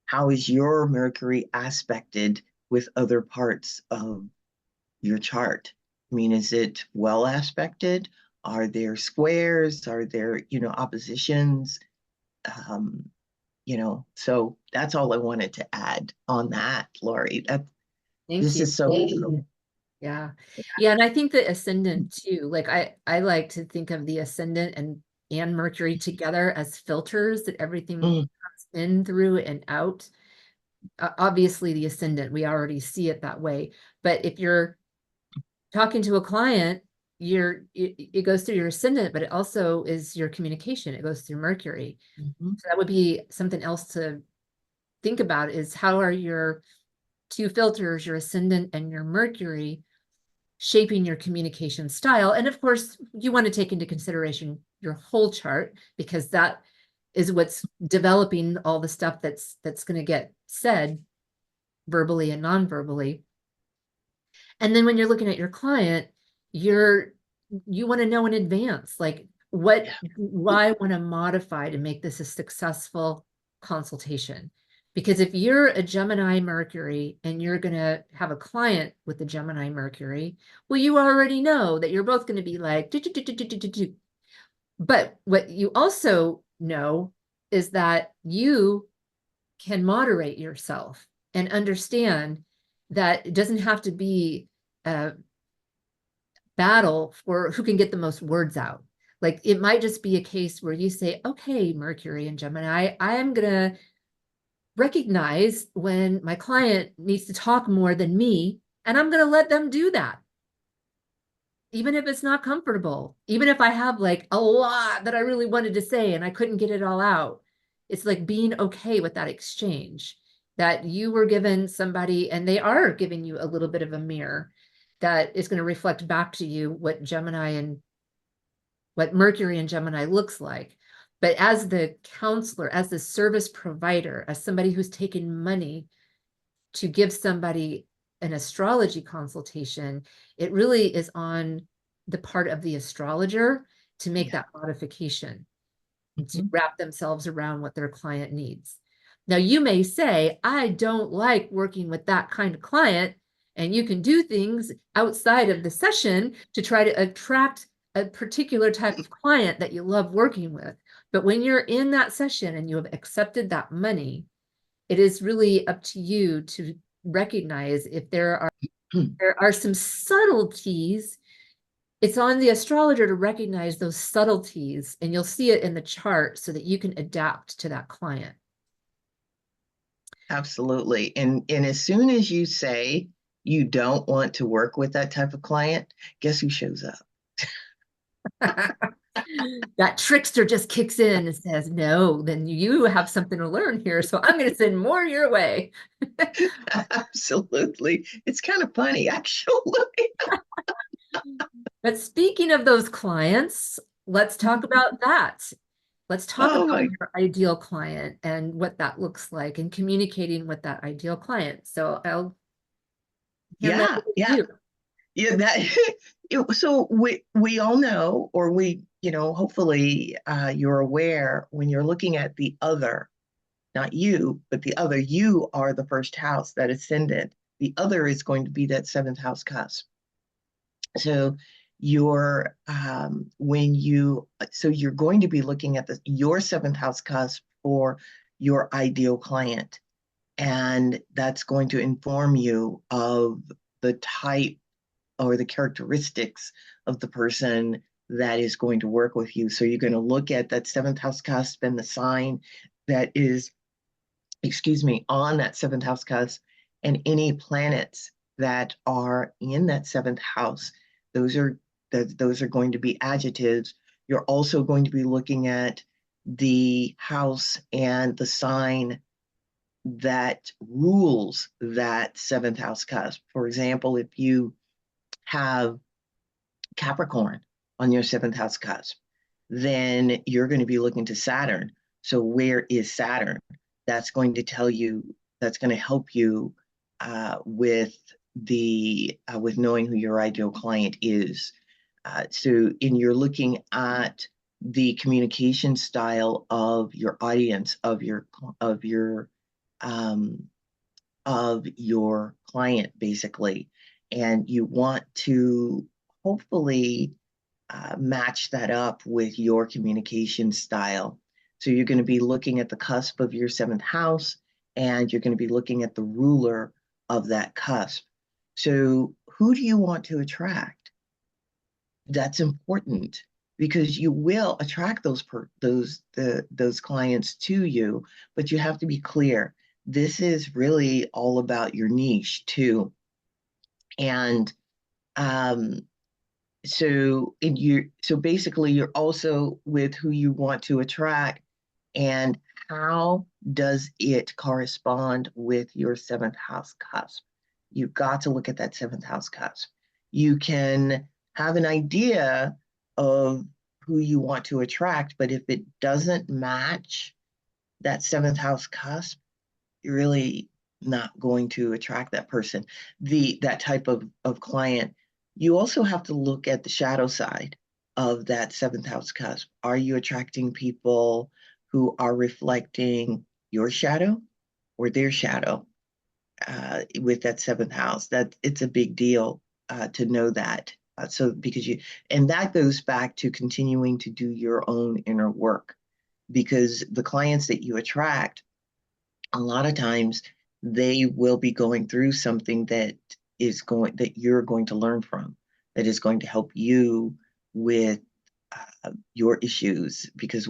Speaker 2: How is your Mercury aspected with other parts of your chart? Is it well aspected? Are there squares? Are there, oppositions? Um, so that's all I wanted to add on that, Lori.
Speaker 1: Thank
Speaker 2: This
Speaker 1: you.
Speaker 2: is so cool.
Speaker 1: Yeah. Yeah. And I think the ascendant too, like I like to think of the ascendant and Mercury together as filters that everything
Speaker 2: Mm,
Speaker 1: comes in through and out. Obviously the ascendant, we already see it that way. But if you're talking to a client, it goes through your ascendant, but it also is your communication. It goes through Mercury.
Speaker 2: mhm.
Speaker 1: So that would be something else to think about, is how are your two filters, your ascendant and your Mercury, shaping your communication style. And of course, you want to take into consideration your whole chart, because that is what's developing all the stuff that's going to get said verbally and non-verbally. And then when you're looking at your client, you want to know in advance, like what do I want to modify to make this a successful consultation? Because if you're a Gemini Mercury and you're going to have a client with the Gemini Mercury, well, you already know that you're both going to be like, "Do, do, do, do, do, do, do, do." But what you also know is that you can moderate yourself and understand that it doesn't have to be a battle for who can get the most words out. Like it might just be a case where you say, okay, Mercury and Gemini, I am going to recognize when my client needs to talk more than me, and I'm going to let them do that. Even if it's not comfortable, even if I have like a lot that I really wanted to say and I couldn't get it all out, it's like being okay with that exchange, that you were given somebody and they are giving you a little bit of a mirror that is going to reflect back to you what Gemini and what Mercury and Gemini looks like. But as the counselor, as the service provider, as somebody who's taken money to give somebody an astrology consultation, it really is on the part of the astrologer to make
Speaker 2: Yeah.
Speaker 1: that modification, to
Speaker 2: Mhm.
Speaker 1: wrap themselves around what their client needs. Now, you may say, I don't like working with that kind of client, and you can do things outside of the session to try to attract a particular type of client that you love working with. But when you're in that session and you have accepted that money, it is really up to you to recognize if there are some subtleties. It's on the astrologer to recognize those subtleties, and you'll see it in the chart so that you can adapt to that client.
Speaker 2: Absolutely. And as soon as you say you don't want to work with that type of client, guess who shows up?
Speaker 1: That trickster just kicks in and says, no, then you have something to learn here. So I'm going to send more your way.
Speaker 2: Absolutely. It's kind of funny, actually.
Speaker 1: But speaking of those clients, let's talk about that. Let's talk
Speaker 2: Oh
Speaker 1: about
Speaker 2: my,
Speaker 1: your ideal client and what that looks like and communicating with that ideal client. So I'll hand that
Speaker 2: yeah,
Speaker 1: over to
Speaker 2: yeah,
Speaker 1: you.
Speaker 2: yeah. That so we all know, or hopefully, you're aware when you're looking at the other, not you, but the other. You are the first house that ascended. The other is going to be that seventh house cusp. So you're when you so you're going to be looking at your seventh house cusp for your ideal client, and that's going to inform you of the type or the characteristics of the person that is going to work with you. So you're going to look at that seventh house cusp and the sign that is, excuse me, on that seventh house cusp, and any planets that are in that seventh house. Those are those are going to be adjectives. You're also going to be looking at the house and the sign that rules that seventh house cusp. For example, if you have Capricorn on your seventh house cusp, then you're going to be looking to Saturn. So, where is Saturn? That's going to tell you, that's going to help you with knowing who your ideal client is. And you're looking at the communication style of your audience, of your um, of your client, basically, and you want to hopefully match that up with your communication style. So you're going to be looking at the cusp of your seventh house, and you're going to be looking at the ruler of that cusp. So who do you want to attract? That's important because you will attract those clients to you, but you have to be clear. This is really all about your niche too, and um, so basically you're also with who you want to attract, and how does it correspond with your seventh house cusp? You've got to look at that seventh house cusp. You can have an idea of who you want to attract, but if it doesn't match that seventh house cusp, you're really not going to attract that person, that type of client. You also have to look at the shadow side of that seventh house cusp. Are you attracting people who are reflecting your shadow or their shadow with that seventh house? That it's a big deal to know that. So because and that goes back to continuing to do your own inner work, because the clients that you attract, a lot of times they will be going through something that you're going to learn from, that is going to help you with your issues, because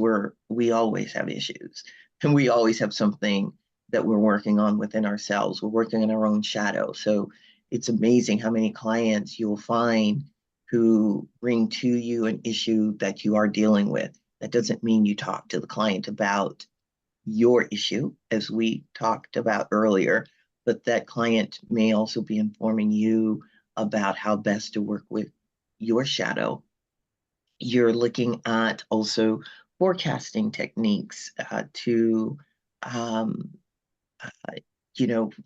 Speaker 2: we always have issues, and we always have something that we're working on within ourselves. We're working on our own shadow. So it's amazing how many clients you'll find who bring to you an issue that you are dealing with. That doesn't mean you talk to the client about your issue, as we talked about earlier, but that client may also be informing you about how best to work with your shadow. You're looking at also forecasting techniques to um, uh,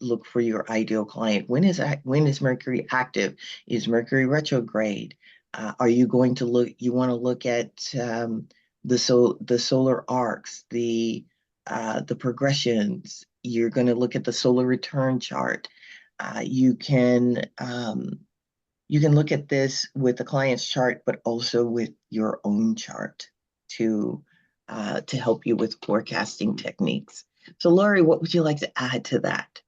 Speaker 2: look for your ideal client. When is Mercury active? Is Mercury retrograde? Are you going to look? You want to look at the solar arcs, the progressions. You're going to look at the solar return chart. You can look at this with the client's chart, but also with your own chart to to help you with forecasting techniques. So, Laurie, what would you like to add to that?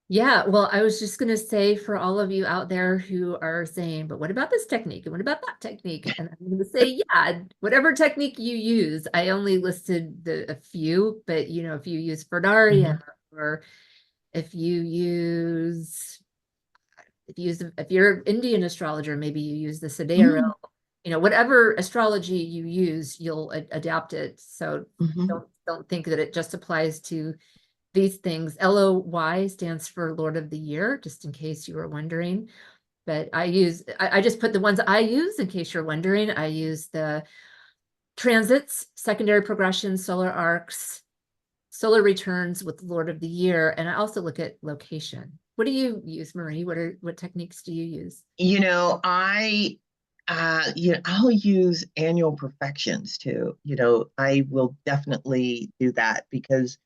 Speaker 1: Yeah, well, I was just going to say for all of you out there who are saying, but what about this technique? And what about that technique? And I'm going to say, yeah, whatever technique you use, I only listed a few, but if you use Ferdaria,
Speaker 2: Mhm.
Speaker 1: or if you use, if you're an Indian astrologer, maybe you use the Siddharah,
Speaker 2: Mm,
Speaker 1: you know, whatever astrology you use, you'll adapt it. So
Speaker 2: Mhm.
Speaker 1: don't think that it just applies to these things. LOY stands for Lord of the Year, just in case you were wondering. But I just put the ones I use in case you're wondering. I use the transits, secondary progressions, solar arcs, solar returns with Lord of the Year, and I also look at location. What do you use, Marie? What techniques do you use?
Speaker 2: You know, I'll use annual perfections too. I will definitely do that because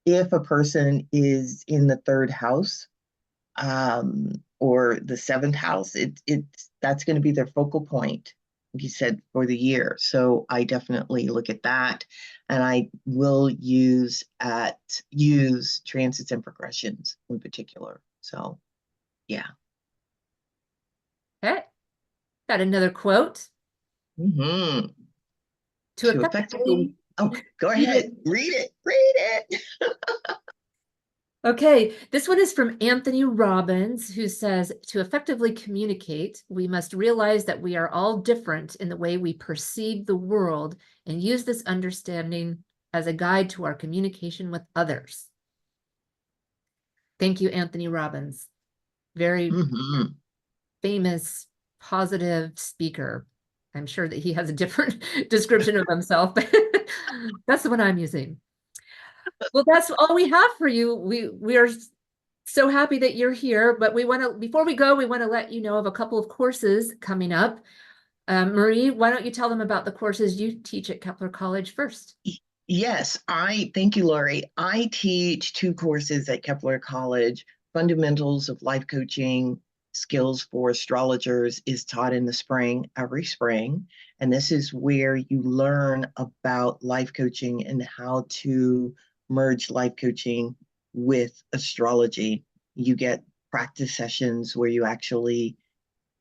Speaker 2: if a person is in the third house, or the seventh house, it's that's going to be their focal point, like you said, for the year. So I definitely look at that, and I will use transits and progressions in particular. So yeah.
Speaker 1: Okay, got another quote.
Speaker 2: Hmm.
Speaker 1: To
Speaker 2: To effectively,
Speaker 1: effectively
Speaker 2: oh, go ahead,
Speaker 1: communicate.
Speaker 2: read it.
Speaker 1: Okay, this one is from Anthony Robbins, who says, to effectively communicate, we must realize that we are all different in the way we perceive the world and use this understanding as a guide to our communication with others. Thank you, Anthony Robbins. Very
Speaker 2: Hmm.
Speaker 1: famous, positive speaker. I'm sure that he has a different description of himself, but that's the one I'm using. Well, that's all we have for you. We are so happy that you're here, but we want to, before we go, we want to let you know of a couple of courses coming up. Marie, why don't you tell them about the courses you teach at Kepler College first?
Speaker 2: Yes, I thank you, Laurie. I teach two courses at Kepler College. Fundamentals of Life Coaching Skills for Astrologers is taught in the spring, every spring. And this is where you learn about life coaching and how to merge life coaching with astrology. You get practice sessions where you actually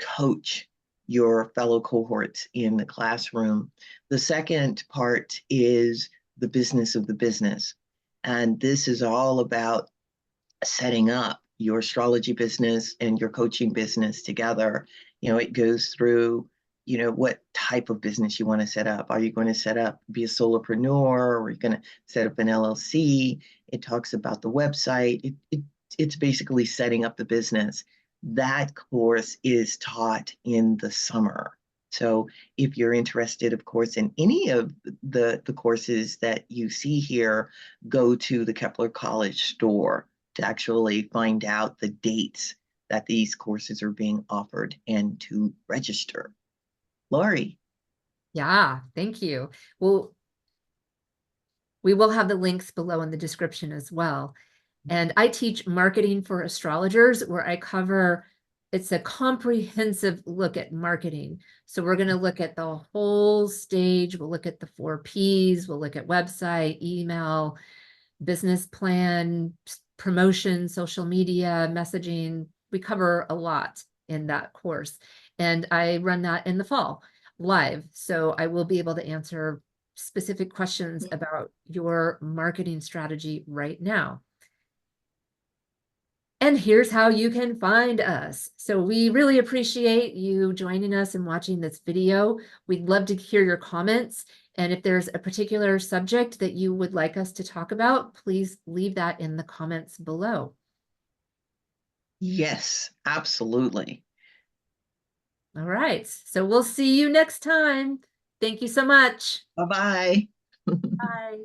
Speaker 2: coach your fellow cohorts in the classroom. The second part is the business of the business. And this is all about setting up your astrology business and your coaching business together. It goes through, what type of business you want to set up. Are you going to set up, be a solopreneur, or are you going to set up an LLC? It talks about the website. It's basically setting up the business. That course is taught in the summer. So if you're interested, of course, in any of the courses that you see here, go to the Kepler College store to actually find out the dates that these courses are being offered and to register. Laurie.
Speaker 1: Yeah, thank you. Well, we will have the links below in the description as well. And I teach marketing for astrologers, where I cover, it's a comprehensive look at marketing. So we're going to look at the whole stage. We'll look at the 4 Ps. We'll look at website, email, business plan, promotion, social media, messaging. We cover a lot in that course. And I run that in the fall live. So I will be able to answer specific questions about your marketing strategy right now. And here's how you can find us. So we really appreciate you joining us and watching this video. We'd love to hear your comments. And if there's a particular subject that you would like us to talk about, please leave that in the comments below.
Speaker 2: Yes, absolutely.
Speaker 1: All right. So we'll see you next time. Thank you so much.
Speaker 2: Bye-bye.
Speaker 1: Bye.